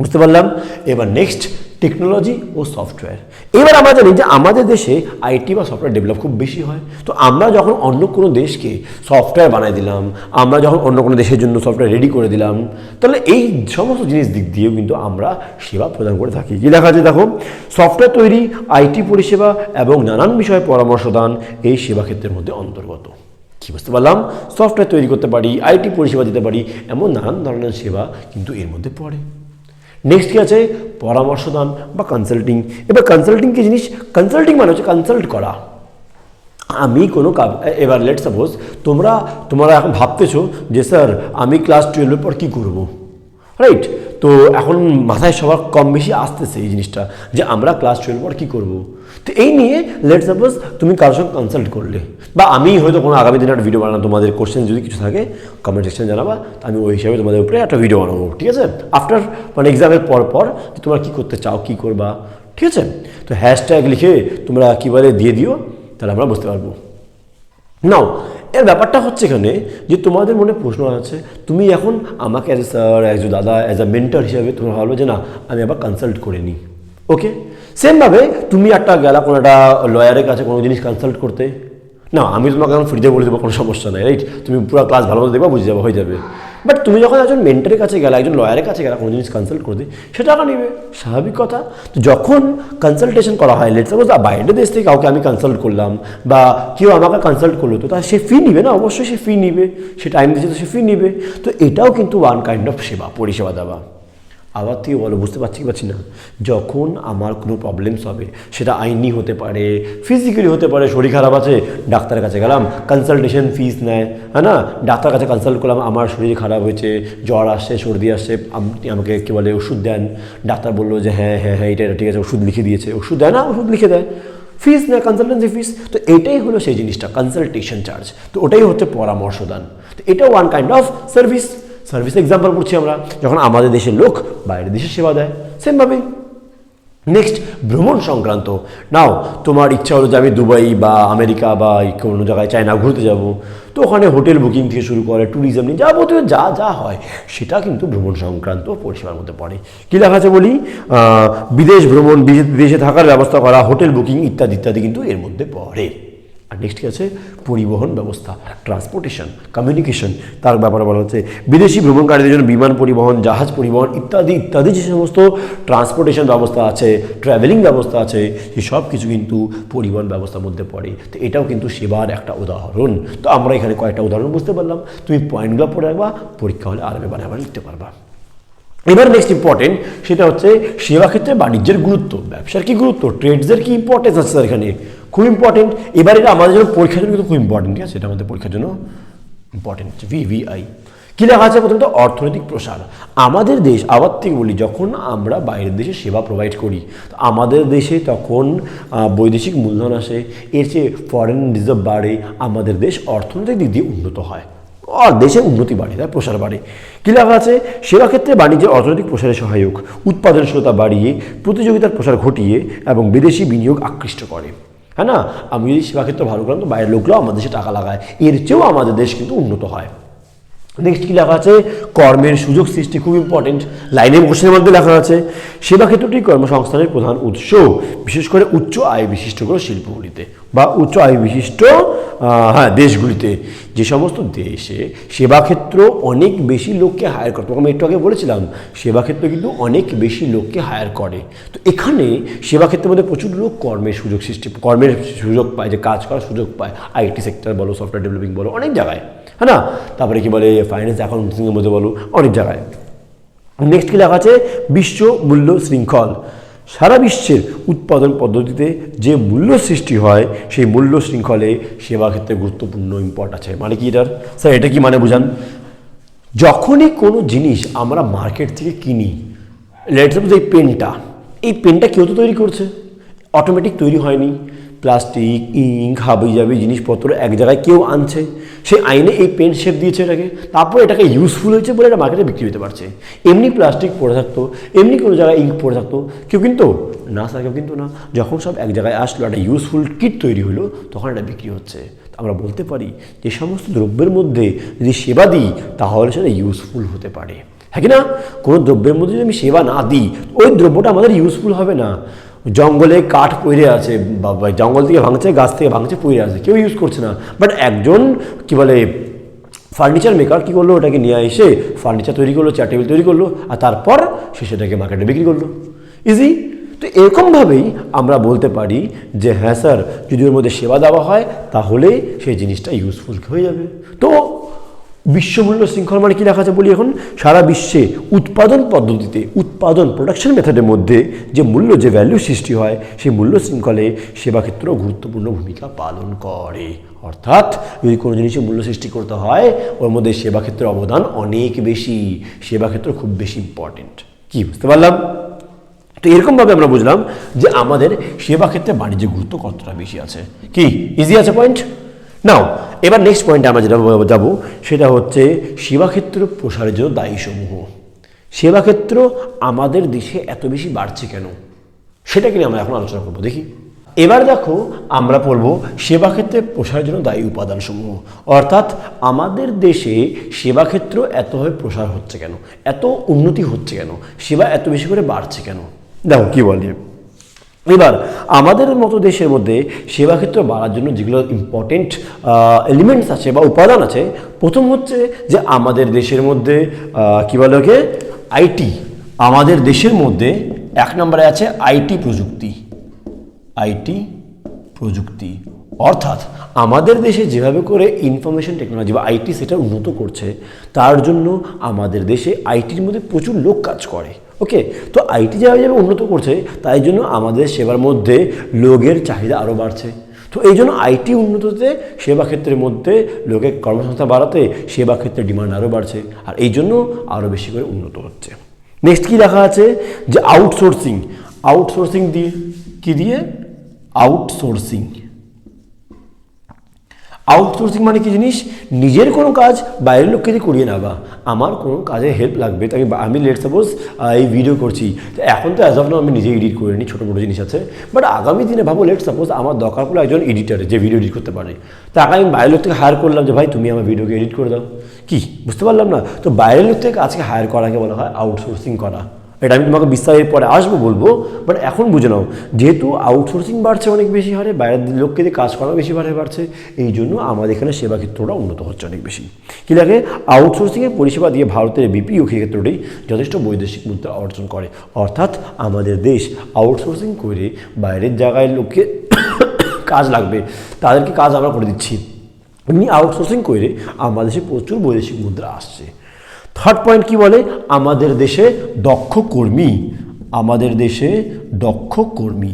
বুঝতে পারলাম? এবার নেক্সট টেকনোলজি ও সফটওয়্যার। এবার আমরা জানি যে আমাদের দেশে আইটি বা সফটওয়্যার ডেভেলপ খুব বেশি হয়। তো আমরা যখন অন্য কোনো দেশকে সফটওয়্যার বানিয়ে দিলাম, আমরা যখন অন্য কোনো দেশের জন্য সফটওয়্যার রেডি করে দিলাম, তাহলে এই সমস্ত জিনিস দিক দিয়েও কিন্তু আমরা সেবা প্রদান করে থাকি। কি লেখা আছে দেখো, সফটওয়্যার তৈরি, আইটি পরিষেবা এবং নানান বিষয়ে পরামর্শ দান এই সেবা ক্ষেত্রের মধ্যে অন্তর্গত। কি বুঝতে পারলাম? সফটওয়্যার তৈরি করতে পারি, আইটি পরিষেবা দিতে পারি, এমন নানান ধরনের সেবা কিন্তু এর মধ্যে পড়ে। নেক্সট কি আছে, পরামর্শ দান বা কনসাল্টিং। এবার কনসাল্টিং কি জিনিস? কনসাল্টিং মানে হচ্ছে কনসাল্ট করা। আমি কোনো এবার লেট সাপোজ তোমরা এখন ভাবতেছো যে স্যার আমি ক্লাস 12-এর পর কী করবো, রাইট? তো এখন মাথায় সবার কম বেশি আসতেছে এই জিনিসটা যে আমরা ক্লাস 12 পর কী করবো। তো এই নিয়ে লেট সাপোজ তুমি কারোর সঙ্গে কনসাল্ট করলে, বা আমি হয়তো কোনো আগামী দিনে একটা ভিডিও বানাবো, তোমাদের কোশ্চেন যদি কিছু থাকে কমেন্ট সেকশনে জানাবা, আমি ওই হিসাবে তোমাদের উপরে একটা ভিডিও বানাবো, ঠিক আছে? আফটার মানে এক্সামের পর তোমরা কী করতে চাও, কী করবা, ঠিক আছে? তো হ্যাশট্যাগ লিখে তোমরা কী বলে দিয়ে দিও, তাহলে আমরা বুঝতে পারবো। নাও এর ব্যাপারটা হচ্ছে এখানে যে তোমাদের মনে প্রশ্ন আছে, তুমি এখন আমাকে as a sir, as a দাদা, অ্যাজ এ মেন্টর হিসাবে তোমরা ভাবলো যে না আমি আবার কনসাল্ট করে নিই। ওকে, সেমভাবে তুমি একটা গেলা কোনো একটা লয়ারের কাছে কোনো জিনিস কনসাল্ট করতে, না আমি তোমাকে এখন ফ্রিতে বলে দেবো, কোনো সমস্যা নেই, রাইট? তুমি পুরো ক্লাস ভালো মতো দেখবা, বুঝে যাবো, হয়ে যাবে। বাট তুমি যখন একজন মেন্টরের কাছে গেলা, একজন লয়ারের কাছে গেলা কোনো জিনিস কনসাল্ট করতে, সে টাকা নেবে, স্বাভাবিক কথা। তো যখন কনসালটেশন করা হয়, লেটস সাপোজ বাইরের দেশ থেকে কাউকে আমি কনসাল্ট করলাম বা কেউ আমাকে কনসাল্ট করলো, তো তার সে ফি নিবে না, অবশ্যই সে ফি নিবে, সে টাইম দিচ্ছে তো সে ফি নিবে। তো এটাও কিন্তু ওয়ান কাইন্ড অফ সেবা, পরিষেবা দেওয়া। আবার তুই বলো, বুঝতে পারছি কি পারছি না? যখন আমার কোনো প্রবলেমস হবে, সেটা আইনি হতে পারে, ফিজিক্যালি হতে পারে, শরীর খারাপ আছে, ডাক্তারের কাছে গেলাম, কনসালটেশন ফিস নেয়, হ্যাঁ না? ডাক্তার কাছে কনসাল্ট করলাম, আমার শরীর খারাপ হয়েছে, জ্বর আসছে, সর্দি আসছে, আপনি আমাকে কী বলে ওষুধ দেন। ডাক্তার বললো যে হ্যাঁ হ্যাঁ হ্যাঁ এটা ঠিক আছে, ওষুধ লিখে দিয়েছে, ওষুধ দেয় না, ওষুধ লিখে দেয়, ফিস নেয়, কনসালটেন্সি ফিস। তো এটাই হলো সেই জিনিসটা, কনসালটেশন চার্জ। তো ওটাই হচ্ছে পরামর্শ দান। তো এটা one kind of service. Service example পড়ছি আমরা, যখন আমাদের দেশের লোক বাইরের দেশে সেবা দেয়, সেমভাবেই। নেক্সট, ভ্রমণ সংক্রান্ত। নাও তোমার ইচ্ছা হলো যে আমি দুবাই বা আমেরিকা বা কোনো জায়গায় চায়না ঘুরতে যাব, তো ওখানে হোটেল বুকিং থেকে শুরু করে ট্যুরিজম নিয়ে যাবতীয় যা হয় সেটা কিন্তু ভ্রমণ সংক্রান্ত পরিষেবার মধ্যে পড়ে। কী লেখা আছে বলি, বিদেশ ভ্রমণ, বিদেশে থাকার ব্যবস্থা করা, হোটেল বুকিং ইত্যাদি ইত্যাদি কিন্তু এর মধ্যে পড়ে। আর নেক্সট কী আছে, পরিবহন ব্যবস্থা, ট্রান্সপোর্টেশন, কমিউনিকেশন, তার ব্যাপারে বলা হচ্ছে বিদেশি ভ্রমণকারীদের জন্য বিমান পরিবহন, জাহাজ পরিবহন ইত্যাদি ইত্যাদি যে সমস্ত ট্রান্সপোর্টেশন ব্যবস্থা আছে, ট্রাভেলিং ব্যবস্থা আছে, সেই সব কিছু কিন্তু পরিবহন ব্যবস্থার মধ্যে পড়ে। তো এটাও কিন্তু সেবার একটা উদাহরণ। তো আমরা এখানে কয়েকটা উদাহরণ বুঝতে পারলাম, তুমি পয়েন্টগুলো পড়ে রাখবা, পরীক্ষা হলে আরবে বারে লিখতে পারবা। এবার নেক্সট ইম্পর্টেন্ট, সেটা হচ্ছে সেবা ক্ষেত্রে বাণিজ্যের গুরুত্ব, ব্যবসার কি গুরুত্ব, ট্রেডসের কি ইম্পর্টেন্স আছে স্যার এখানে, খুব ইম্পর্টেন্ট। এবার এটা আমাদের জন্য পরীক্ষার জন্য কিন্তু খুব ইম্পর্টেন্ট, ঠিক আছে? এটা আমাদের পরীক্ষার জন্য ইম্পর্টেন্ট, VVI। কী লেখা আছে? প্রথমত অর্থনৈতিক প্রসার। আমাদের দেশ, আবার থেকে বলি, যখন আমরা বাইরের দেশে সেবা প্রোভাইড করি, তো আমাদের দেশে তখন বৈদেশিক মূলধন আসে, এর চেয়ে ফরেন রিজার্ভ বাড়ে, আমাদের দেশ অর্থনৈতিক দিক দিয়ে উন্নত হয়, আর দেশে উন্নতি বাড়ে, তার প্রসার বাড়ে। কী লেখা আছে? সেবা ক্ষেত্রে বাণিজ্যের অর্থনৈতিক প্রসারে সহায়ক, উৎপাদনশীলতা বাড়িয়ে, প্রতিযোগিতার প্রসার ঘটিয়ে এবং বিদেশি বিনিয়োগ আকৃষ্ট করে। হ্যাঁ না? আমি যদি সেবা ক্ষেত্রে ভালো করলাম, তো বাইরের লোকরাও আমাদের দেশে টাকা লাগায়, এর চেয়েও আমাদের দেশ কিন্তু উন্নত হয়। নেক্সট কী লেখা আছে? কর্মের সুযোগ সৃষ্টি, খুব ইম্পর্টেন্ট। লাইনে কোশ্চেনের মধ্যে লেখা আছে সেবা ক্ষেত্রটি কর্মসংস্থানের প্রধান উৎস, বিশেষ করে উচ্চ আয় বিশিষ্ট কোনো শিল্পগুলিতে বা উচ্চ আয় বিশিষ্ট দেশগুলিতে। যে সমস্ত দেশে সেবাক্ষেত্র অনেক বেশি লোককে হায়ার করে, আমি একটু আগে বলেছিলাম সেবাক্ষেত্র কিন্তু অনেক বেশি লোককে হায়ার করে। তো এখানে সেবাক্ষেত্রের মধ্যে প্রচুর লোক কর্মের সুযোগ সৃষ্টি, কর্মের সুযোগ পায়, যে কাজ করার সুযোগ পায়, IT সেক্টর বলো, সফটওয়্যার ডেভেলপিং বলো, অনেক জায়গায়, হ্যাঁ না? তারপরে কি বলে ফাইন্যান্স অ্যাকাউন্টিংয়ের মধ্যে বলো, অনেক জায়গায়। নেক্সট কী লেখা আছে? বিশ্ব মূল্য শৃঙ্খল। সারা বিশ্বের উৎপাদন পদ্ধতিতে যে মূল্য সৃষ্টি হয়, সেই মূল্য শৃঙ্খলে সেবা ক্ষেত্রে গুরুত্বপূর্ণ ইম্পর্ট আছে। মানে কি এটার স্যার, এটা কি মানে বুঝান? যখনই কোনো জিনিস আমরা মার্কেট থেকে কিনি, লেটস সাপোজ এই পেনটা কেউ তো তৈরি করছে, অটোমেটিক তৈরি হয়নি, প্লাস্টিক, ইঙ্ক, হাবিজাবি জিনিসপত্র এক জায়গায় কেউ আনছে, সে আইনে এই পেন শেপ দিয়েছে এটাকে, তারপর এটাকে ইউজফুল হয়েছে বলে এটা মার্কেটে বিক্রি হতে পারছে। এমনি প্লাস্টিক পড়ে থাকতো, এমনি কোনো জায়গায় ইঙ্ক পড়ে থাকতো, কেউ কিন্তু না স্যার, কেউ কিন্তু না। যখন সব এক জায়গায় আসলো, একটা ইউজফুল কিট তৈরি হলো, তখন এটা বিক্রি হচ্ছে। আমরা বলতে পারি যে সমস্ত দ্রব্যের মধ্যে যদি সেবা দিই, তাহলে সেটা ইউজফুল হতে পারে। হ্যাঁ কি না? কোনো দ্রব্যের মধ্যে যদি আমি সেবা না দিই ওই দ্রব্যটা আমাদের ইউজফুল হবে না। জঙ্গলে কাঠ পড়ে আছে বা জঙ্গল থেকে ভাঙছে, গাছ থেকে ভাঙছে, পড়ে আছে, কেউ ইউজ করছে না, বাট একজন কি বলে ফার্নিচার মেকার কী করলো, ওটাকে নিয়ে এসে ফার্নিচার তৈরি করলো, চেয়ার টেবিল তৈরি করলো, আর তারপর সে সেটাকে মার্কেটে বিক্রি করলো। ইজি। তো এরকমভাবেই আমরা বলতে পারি যে হ্যাঁ স্যার, যদি ওর মধ্যে সেবা দেওয়া হয় তাহলে সেই জিনিসটা ইউজফুল হয়ে যাবে। তো বিশ্বমূল্য শৃঙ্খল মানে কী লেখা আছে বলি এখন, সারা বিশ্বে উৎপাদন পদ্ধতিতে, উৎপাদন প্রোডাকশন মেথডের মধ্যে যে মূল্য, যে ভ্যালু সৃষ্টি হয়, সেই মূল্য শৃঙ্খলে সেবাক্ষেত্র গুরুত্বপূর্ণ ভূমিকা পালন করে। অর্থাৎ যদি কোনো জিনিসের মূল্য সৃষ্টি করতে হয় ওর মধ্যে সেবাক্ষেত্রের অবদান অনেক বেশি, সেবাক্ষেত্র খুব বেশি ইম্পর্টেন্ট। কি বুঝতে পারলাম? তো এরকমভাবে আমরা বুঝলাম যে আমাদের সেবাক্ষেত্রে বাণিজ্যের গুরুত্ব কতটা বেশি আছে। কি ইজি আছে পয়েন্ট? নাও এবার নেক্সট পয়েন্টে আমরা যেটা যাব সেটা হচ্ছে সেবাক্ষেত্র প্রসারের জন্য দায়ীসমূহ। সেবাক্ষেত্র আমাদের দেশে এত বেশি বাড়ছে কেন, সেটাকে নিয়ে আমরা এখন আলোচনা করবো। দেখি এবার দেখো আমরা পড়ব সেবাক্ষেত্রে প্রসারের জন্য দায়ী উপাদানসমূহ। অর্থাৎ আমাদের দেশে সেবাক্ষেত্র এতভাবে প্রসার হচ্ছে কেন, এত উন্নতি হচ্ছে কেন, সেবা এত বেশি করে বাড়ছে কেন। দেখো কি বলি, এবার আমাদের মতো দেশের মধ্যে সেবাক্ষেত্র বাড়ার জন্য যেগুলো ইম্পর্টেন্ট এলিমেন্টস আছে বা উপাদান আছে, প্রথম হচ্ছে যে আমাদের দেশের মধ্যে কী বলে ওকে, আইটি। আমাদের দেশের মধ্যে এক নম্বরে আছে আইটি প্রযুক্তি। আইটি প্রযুক্তি অর্থাৎ আমাদের দেশে যেভাবে করে ইনফরমেশন টেকনোলজি বা আইটি সেটা উন্নত করছে, তার জন্য আমাদের দেশে আইটির মধ্যে প্রচুর লোক কাজ করে। ওকে, তো আইটি যেভাবে উন্নত করছে তাই জন্য আমাদের সেবার মধ্যে লোকের চাহিদা আরও বাড়ছে। তো এই জন্য আইটি উন্নততে সেবা ক্ষেত্রের মধ্যে লোকের কর্মসংস্থান বাড়াতে সেবা ক্ষেত্রের ডিমান্ড আরও বাড়ছে, আর এই জন্য আরও বেশি করে উন্নত হচ্ছে। নেক্সট কি লেখা আছে যে আউটসোর্সিং। আউটসোর্সিং দিয়ে কি দিয়ে, আউটসোর্সিং। আউটসোর্সিং মানে কি জিনিস, নিজের কোনো কাজ বাইরের লোককে দিয়ে করিয়ে নেওয়া। আমার কোনো কাজে হেল্প লাগবে, তাই আমি লেট সাপোজ এই ভিডিও করছি, তো এখন তো অ্যাজ অফ নাও আমি নিজে এডিট করে নিই, ছোটো মোটো জিনিস আছে, বাট আগামী দিনে ভাবো লেট সাপোজ আমার দরকার পড়লো একজন এডিটার যে ভিডিও এডিট করতে পারে, তাকে আমি বাইরের লোক থেকে হায়ার করলাম যে ভাই তুমি আমার ভিডিওকে এডিট করে দাও। কি বুঝতে পারলাম না? তো বাইরের লোক থেকে কাজকে হায়ার করাকে বলা হয় আউটসোর্সিং করা। এটা আমি তোমাকে বিস্তারিত পরে আসবো বলবো, বাট এখন বুঝে নাও যেহেতু আউটসোর্সিং বাড়ছে অনেক বেশি হারে, বাইরের লোককে দিয়ে কাজ করা বেশি হারে বাড়ছে, এই জন্য আমাদের এখানে সেবা ক্ষেত্রটা উন্নত হচ্ছে অনেক বেশি। কী লাগে, আউটসোর্সিংয়ের পরিষেবা দিয়ে ভারতের বিপিও ক্ষেত্রটি যথেষ্ট বৈদেশিক মুদ্রা অর্জন করে। অর্থাৎ আমাদের দেশ আউটসোর্সিং করে বাইরের জায়গায় লোককে কাজ লাগবে তাদেরকে কাজ আমরা করে দিচ্ছি, এমনি আউটসোর্সিং করে আমাদের দেশে প্রচুর বৈদেশিক মুদ্রা আসছে। থার্ড পয়েন্ট কি বলে, আমাদের দেশে দক্ষ কর্মী। আমাদের দেশে দক্ষ কর্মী,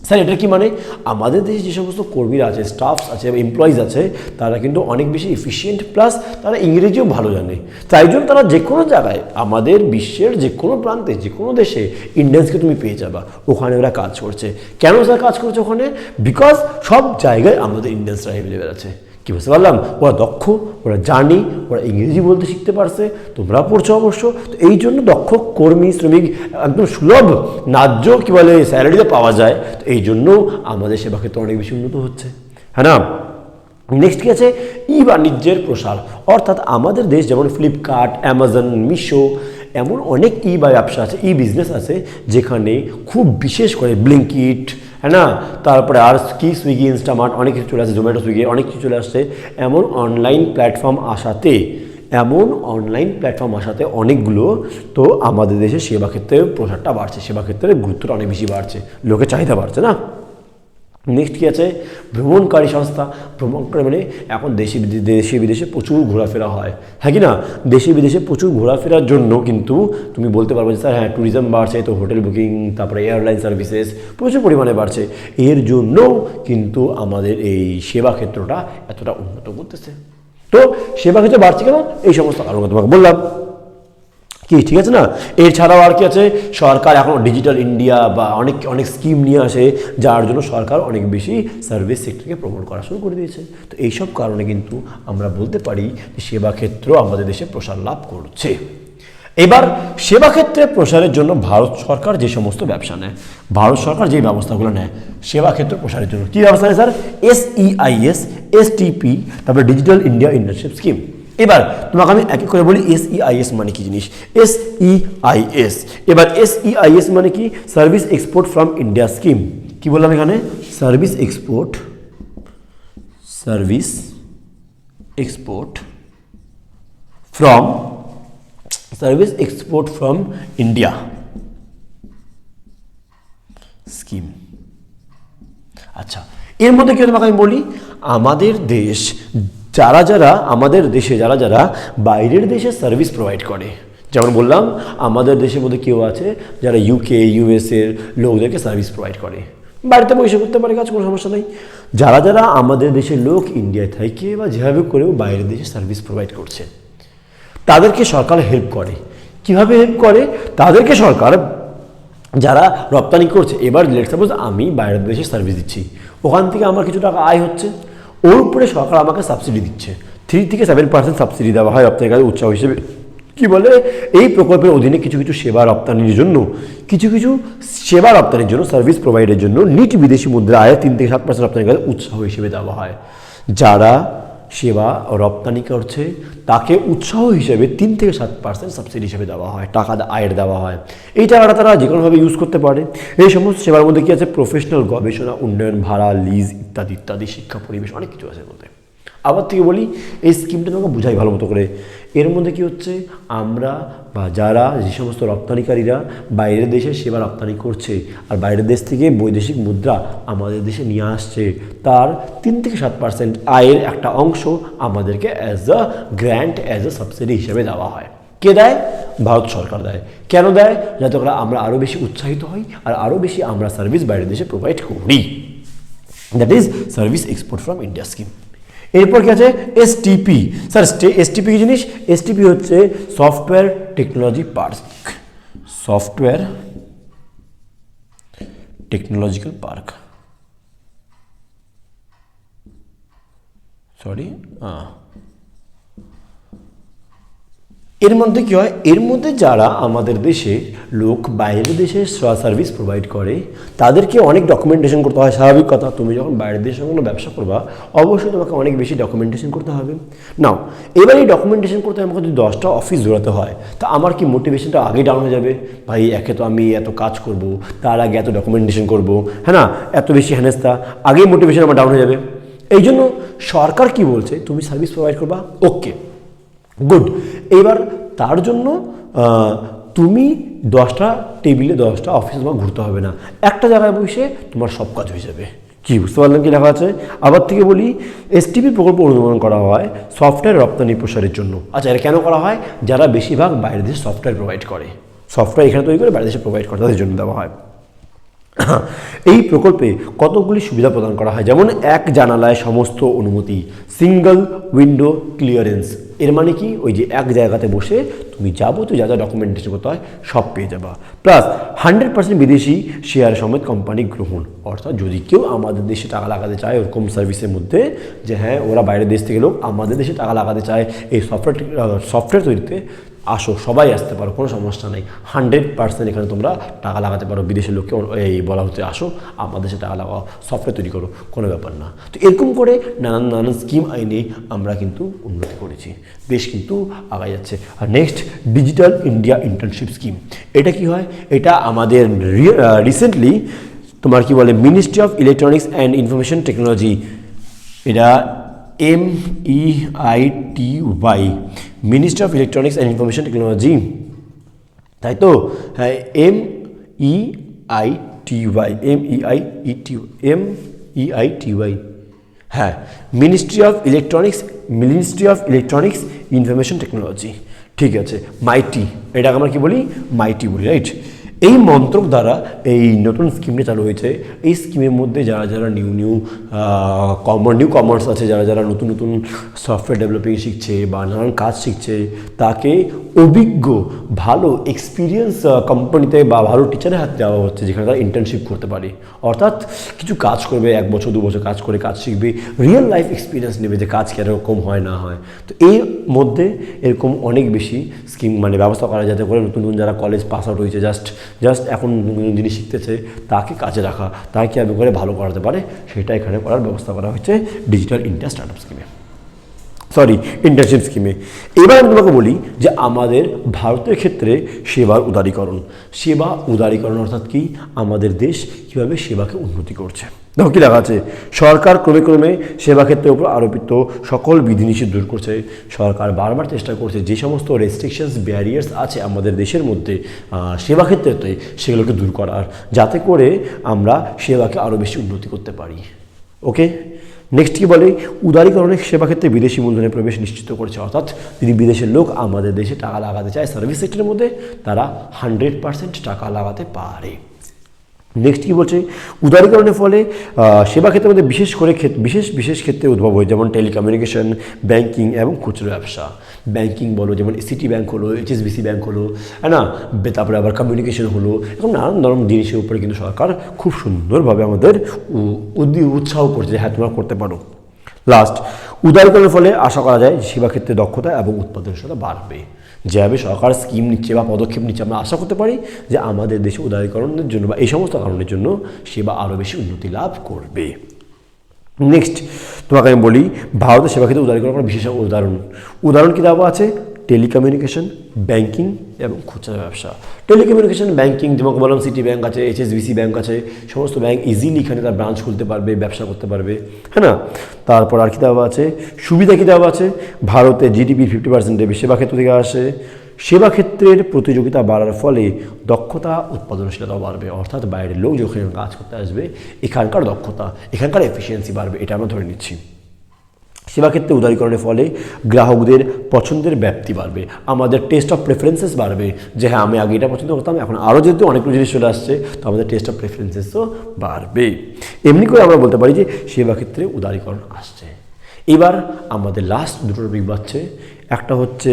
স্যার এটা কি মানে, আমাদের দেশে যে সমস্ত কর্মীরা আছে, স্টাফস আছে, এমপ্লয়িজ আছে, তারা কিন্তু অনেক বেশি এফিশিয়েন্ট, প্লাস তারা ইংরেজিও ভালো জানে। তাই জন্য তারা যে কোনো জায়গায় আমাদের বিশ্বের যে কোনো প্রান্তে, যে কোনো দেশে ইন্ডিয়ান্সকে তুমি পেয়ে যাবা, ওখানে ওরা কাজ করছে। কেন স্যার কাজ করছে ওখানে? বিকজ সব জায়গায় আমাদের ইন্ডিয়ান্সরা অ্যাভেলেবেল আছে। কি বুঝতে পারলাম, ওরা দক্ষ, ওরা জানি, ওরা ইংরেজি বলতে শিখতে পারছে, তোমরা পড়ছো অবশ্য। তো এই জন্য দক্ষ কর্মী, শ্রমিক একদম সুলভ ন্যায্য কী বলে স্যালারিতে পাওয়া যায়, তো এই জন্য আমাদের সেবা ক্ষেত্রে অনেক বেশি উন্নত হচ্ছে, হ্যাঁ না? নেক্সট কি আছে, ই বাণিজ্যের প্রসার। অর্থাৎ আমাদের দেশ যেমন ফ্লিপকার্ট, অ্যামাজন, মিশো, এমন অনেক ব্যবসা আছে, বিজনেস আছে, যেখানে খুব বিশেষ করে ব্লিঙ্কিট, হ্যাঁ না, তারপরে আর কি সুইগি, ইনস্টামার্ট, অনেক কিছু চলে আসছে, জোম্যাটো, সুইগি, অনেক কিছু চলে আসছে। এমন অনলাইন প্ল্যাটফর্ম আসাতে অনেকগুলো, তো আমাদের দেশে সেবা ক্ষেত্রের প্রসারটা বাড়ছে, সেবা ক্ষেত্রের গুরুত্বটা অনেক বেশি বাড়ছে, লোকের চাহিদা বাড়ছে না। নেক্সট কী আছে, ভ্রমণকারী সংস্থা। ভ্রমণকারী মানে এখন দেশে বিদেশে প্রচুর ঘোরাফেরা হয়, হ্যাঁ কি না? দেশে বিদেশে প্রচুর ঘোরাফেরার জন্য কিন্তু তুমি বলতে পারবো যে স্যার হ্যাঁ ট্যুরিজম বাড়ছে, তো হোটেল বুকিং, তারপরে এয়ারলাইন সার্ভিসেস প্রচুর পরিমাণে বাড়ছে। এর জন্যও কিন্তু আমাদের এই সেবা ক্ষেত্রটা এতটা উন্নত করতেছে। তো সেবা ক্ষেত্র বাড়ছে কেন, এই সমস্ত কারণ তোমাকে বললাম। কি ঠিক আছে না? এছাড়াও আর কি আছে, সরকার এখন ডিজিটাল ইন্ডিয়া বা অনেক স্কিম নিয়ে আসে, যার জন্য সরকার অনেক বেশি সার্ভিস সেক্টরকে প্রমোট করা শুরু করে দিয়েছে। তো এইসব কারণে কিন্তু আমরা বলতে পারি যে সেবা ক্ষেত্র আমাদের দেশে প্রসার লাভ করছে। এবার সেবা ক্ষেত্রে প্রসারের জন্য ভারত সরকার যে সমস্ত ব্যবসা নেয়, ভারত সরকার যে ব্যবস্থাগুলো নেয় সেবা ক্ষেত্র প্রসারের জন্য, কী ব্যবস্থা নেয় স্যার? SEIS, STP, তারপরে ডিজিটাল ইন্ডিয়া ইন্টার্নশিপ স্কিম। এবার তোমাকে আমি এক এক করে বলি SEIS মানে কি জিনিস। SEIS, এবার SEIS মানে কি? Service export from India scheme. কি বললাম এখানে? Service export from India scheme. আচ্ছা, এর মধ্যে কি তোমাকে আমি বলি, আমাদের দেশে যারা বাইরের দেশে সার্ভিস প্রোভাইড করে, যেমন বললাম আমাদের দেশের মধ্যে কেউ আছে যারা UK US এর লোকদেরকে সার্ভিস প্রোভাইড করে, বাড়িতে বসে করতে পারে কাজ, কোনো সমস্যা নেই। যারা আমাদের দেশের লোক ইন্ডিয়ায় থাকে বা যেভাবে করেও বাইরের দেশে সার্ভিস প্রোভাইড করছে, তাদেরকে সরকার হেল্প করে। কিভাবে হেল্প করে? তাদেরকে সরকার, যারা রপ্তানি করছে, এবার লেটস সাপোজ আমি বাইরের দেশে সার্ভিস দিচ্ছি, ওখান থেকে আমার কিছু টাকা আয় হচ্ছে, ওর উপরে সরকার আমাকে সাবসিডি দিচ্ছে, 3 থেকে 7% সাবসিডি দেওয়া হয় রপ্তানিকারী উৎসাহ হিসেবে। কি বলে, এই প্রকল্পের অধীনে কিছু সেবা রপ্তানির জন্য, সার্ভিস প্রোভাইডের জন্য নিট বিদেশি মুদ্রা আয় 3 থেকে 7% রপ্তানিকারী উৎসাহ হিসেবে দেওয়া হয়। যারা সেবা রপ্তানি করছে তাকে উৎসাহ হিসেবে 3 থেকে 7% সাবসিডি হিসেবে দেওয়া হয়, টাকা আয়ের দেওয়া হয়। এই টাকাটা তারা যে কোনোভাবে ইউজ করতে পারে। এই সমস্ত সেবার মধ্যে কি আছে? প্রফেশনাল গবেষণা, উন্নয়ন, ভাড়া, লিজ ইত্যাদি, শিক্ষা, পরিবেশ, অনেক কিছু আছে এর মধ্যে। আবার থেকে বলি, এই স্কিমটা তোমাকে বুঝাই ভালো মতো করে। এর মধ্যে কি হচ্ছে, আমরা বা যে সমস্ত রপ্তানিকারীরা বাইরের দেশে সেবা রপ্তানি করছে আর বাইরের দেশ থেকে বৈদেশিক মুদ্রা আমাদের দেশে নিয়ে আসছে, তার 3 থেকে 7% আয়ের একটা অংশ আমাদেরকে as a grant, as a subsidy হিসেবে দেওয়া হয়। কে দেয়? ভারত সরকার দেয়। কেন দেয়? যাতে করে আমরা আরও বেশি উৎসাহিত হই আর আরও বেশি আমরা সার্ভিস বাইরের দেশে প্রোভাইড করি। That is service export from India scheme. এরপর কি আছে? STP। স্যার STP কি জিনিস? STP হচ্ছে software technology park, software technological park. এর মধ্যে কি হয়? এর মধ্যে যারা আমাদের দেশে লোক বাইরের দেশে সার্ভিস প্রোভাইড করে তাদেরকে অনেক ডকুমেন্টেশন করতে হয়। স্বাভাবিক কথা, তুমি যখন বাইরের দেশে কোনো ব্যবসা করবা অবশ্যই তোমাকে অনেক বেশি ডকুমেন্টেশন করতে হবে। নাও, এবার এই ডকুমেন্টেশন করতে আমাকে যদি 10টা অফিস দৌড়াতে হয়, তা আমার কি মোটিভেশনটা আগে ডাউন হয়ে যাবে? ভাই, একে তো আমি এত কাজ করব, তার আগে এত ডকুমেন্টেশন করব, হ্যাঁ না, এত বেশি হেনস্থা, আগেই মোটিভেশন আমার ডাউন হয়ে যাবে। এই জন্য সরকার কি বলছে, তুমি সার্ভিস প্রোভাইড করবা, ওকে গুড। এইবার তার জন্য তুমি 10টা টেবিলে 10টা অফিস তোমার ঘুরতে হবে না, একটা জায়গায় বসে তোমার সব কাজ হয়ে যাবে। কি বুঝতে পারলাম কি লেখা আছে? আবার থেকে বলি, STP প্রকল্প অনুমোদন করা হয় সফটওয়্যার রপ্তানি প্রসারের জন্য। আচ্ছা, এটা কেন করা হয়? যারা বেশিরভাগ বাইরের দেশে সফটওয়্যার প্রোভাইড করে, সফটওয়্যার এখানে তৈরি করে বাইরের দেশে প্রোভাইড করে, তাদের জন্য দেওয়া হয়। এই প্রকল্পে কতগুলি সুবিধা প্রদান করা হয়, যেমন এক জানালায় সমস্ত অনুমতি, সিঙ্গল উইন্ডো ক্লিয়ারেন্স। এর মানে কি? ওই যে এক জায়গাতে বসে তুমি যাবতীয় যা যা ডকুমেন্টেশন করতে হয় সব পেয়ে যাবা। প্লাস 100% বিদেশি শেয়ার সমেত কোম্পানি গ্রহণ, অর্থাৎ যদি কেউ আমাদের দেশে টাকা লাগাতে চায় ওরকম সার্ভিসের মধ্যে, যে হ্যাঁ ওরা বাইরের দেশ থেকে লোক আমাদের দেশে টাকা লাগাতে চায় এই সফটওয়্যার তৈরিতে, আসো, সবাই আসতে পারো, কোনো সমস্যা নেই। 100% এখানে তোমরা টাকা লাগাতে পারো। বিদেশের লোককে এই বলা হচ্ছে আসো আমাদের দেশে টাকা লাগাও, সফটওয়্যার তৈরি করো, কোনো ব্যাপার না। তো এরকম করে নানান স্কিম আইনে আমরা কিন্তু উন্নতি করেছি, দেশ কিন্তু আগায় যাচ্ছে। আর next, digital India internship scheme. এটা কি হয়? এটা আমাদের রিসেন্টলি তোমার কি বলে, ministry of electronics and information technology, এটা MEITY, ministry of electronics and information technology, তাই তো? হ্যাঁ, MEITY, হ্যাঁ, ministry of electronics information technology, ঠিক আছে, মাইটি। এটাকে আমরা কি বলি? মাইটি বলি, রাইট? এই মন্ত্রক দ্বারা এই নতুন স্কিমটা চালু হয়েছে। এই স্কিমের মধ্যে যারা নিউ কমার্স আছে, যারা নতুন সফটওয়্যার ডেভেলপিং শিখছে বা নানান কাজ শিখছে, তাকে অভিজ্ঞ ভালো এক্সপিরিয়েন্স কোম্পানিতে বা ভালো টিচারের হাতে দেওয়া হচ্ছে, যেখানে তারা ইন্টার্নশিপ করতে পারে। অর্থাৎ কিছু কাজ করবে, 1 বছর 2 বছর কাজ করে কাজ শিখবে, রিয়েল লাইফ এক্সপিরিয়েন্স নেবে যে কাজ কীরকম হয় না হয়। তো এর মধ্যে এরকম অনেক বেশি স্কিম ব্যবস্থা করা, যাতে করে নতুন যারা কলেজ পাস আউট হয়েছে, জাস্ট এখন নতুন জিনিস শিখতেছে, তাকে কাজে রাখা, তাকে কীভাবে করে ভালো করাতে পারে সেটা এখানে করার ব্যবস্থা করা হয়েছে ডিজিটাল ইন্ডিয়া স্টার্টআপ স্কিমে। ইন্টার্নশিপ স্কিমে। এবার আমি তোমাকে বলি যে আমাদের ভারতের ক্ষেত্রে সেবার উদারীকরণ অর্থাৎ কি, আমাদের দেশ কীভাবে সেবাকে উন্নতি করছে। দেখো কী লেখা আছে, সরকার ক্রমে ক্রমে সেবা ক্ষেত্রের উপর আরোপিত সকল বিধিনিষেধ দূর করছে। সরকার বারবার চেষ্টা করছে যে সমস্ত রেস্ট্রিকশনস ব্যারিয়ার্স আছে আমাদের দেশের মধ্যে সেবা ক্ষেত্রেতে, সেগুলোকে দূর করার, যাতে করে আমরা সেবাকে আরও বেশি উন্নতি করতে পারি। ওকে, নেক্সট কি বলে, উদারীকরণের সেবা ক্ষেত্রে বিদেশি মূলধনের প্রবেশ নিশ্চিত করেছে। অর্থাৎ যদি বিদেশের লোক আমাদের দেশে টাকা লাগাতে চায় সার্ভিস সেক্টরের মধ্যে, তারা 100% টাকা লাগাতে পারে। নেক্সট কি বলছে, উদারীকরণের ফলে সেবা ক্ষেত্রের মধ্যে বিশেষ ক্ষেত্রে উদ্ভব হয়, যেমন টেলিকমিউনিকেশন, ব্যাংকিং এবং খুচরো ব্যবসা। ব্যাংকিং বলো, যেমন সিটি ব্যাংক হলো, HSBC ব্যাংক হলো, হ্যাঁ না, তারপরে আবার কমিউনিকেশন হলো, এরকম নানান ধরনের জিনিসের উপরে কিন্তু সরকার খুব সুন্দরভাবে আমাদের উৎসাহ করছে যে হ্যাঁ তোমরা করতে পারো। লাস্ট, উদারীকরণের ফলে আশা করা যায় সেবা ক্ষেত্রে দক্ষতা এবং উৎপাদনশীলতা বাড়বে। যেভাবে সরকার স্কিম নিচ্ছে বা পদক্ষেপ নিচ্ছে, আমরা আশা করতে পারি যে আমাদের দেশে উদারীকরণের জন্য বা এই সমস্ত কারণের জন্য সেবা আরও বেশি উন্নতি লাভ করবে। নেক্সট তোমাকে আমি বলি, ভারতের সেবা ক্ষেত্রে উদারীকরণ করার বিশেষ উদাহরণ কী দেওয়া আছে, টেলিকমিউনিকেশন, ব্যাংকিং এবং খুচরা ব্যবসা। টেলিকমিউনিকেশন, ব্যাংকিং, যেমন বললাম সিটি ব্যাংক আছে, HSBC ব্যাংক আছে, সমস্ত ব্যাংক ইজিলি এখানে তার ব্রাঞ্চ খুলতে পারবে, ব্যবসা করতে পারবে, হ্যাঁ না। তারপর আর কী দেওয়া আছে, সুবিধা কী দেওয়া আছে, ভারতে GDP 50% সেবা ক্ষেত্র থেকে আসে। সেবা ক্ষেত্রের প্রতিযোগিতা বাড়ার ফলে দক্ষতা উৎপাদনশীলতাও বাড়বে। অর্থাৎ বাইরের লোক যখন কাজ করতে আসবে, এখানকার দক্ষতা, এখানকার এফিসিয়েন্সি বাড়বে, এটা আমরা ধরে নিচ্ছি। সেবা ক্ষেত্রে উদারীকরণের ফলে গ্রাহকদের পছন্দের ব্যাপ্তি বাড়বে, আমাদের টেস্ট অফ প্রেফারেন্সেস বাড়বে, যে হ্যাঁ আমি আগে এটা পছন্দ করতাম, এখন আরও যেহেতু অনেকগুলো জিনিস চলে আসছে, তো আমাদের টেস্ট অফ প্রেফারেন্সেসও বাড়বে। এমনি করে আমরা বলতে পারি যে সেবা ক্ষেত্রে উদারীকরণ আসছে। এবার আমাদের লাস্ট দুটো টপিক বাড়ছে, একটা হচ্ছে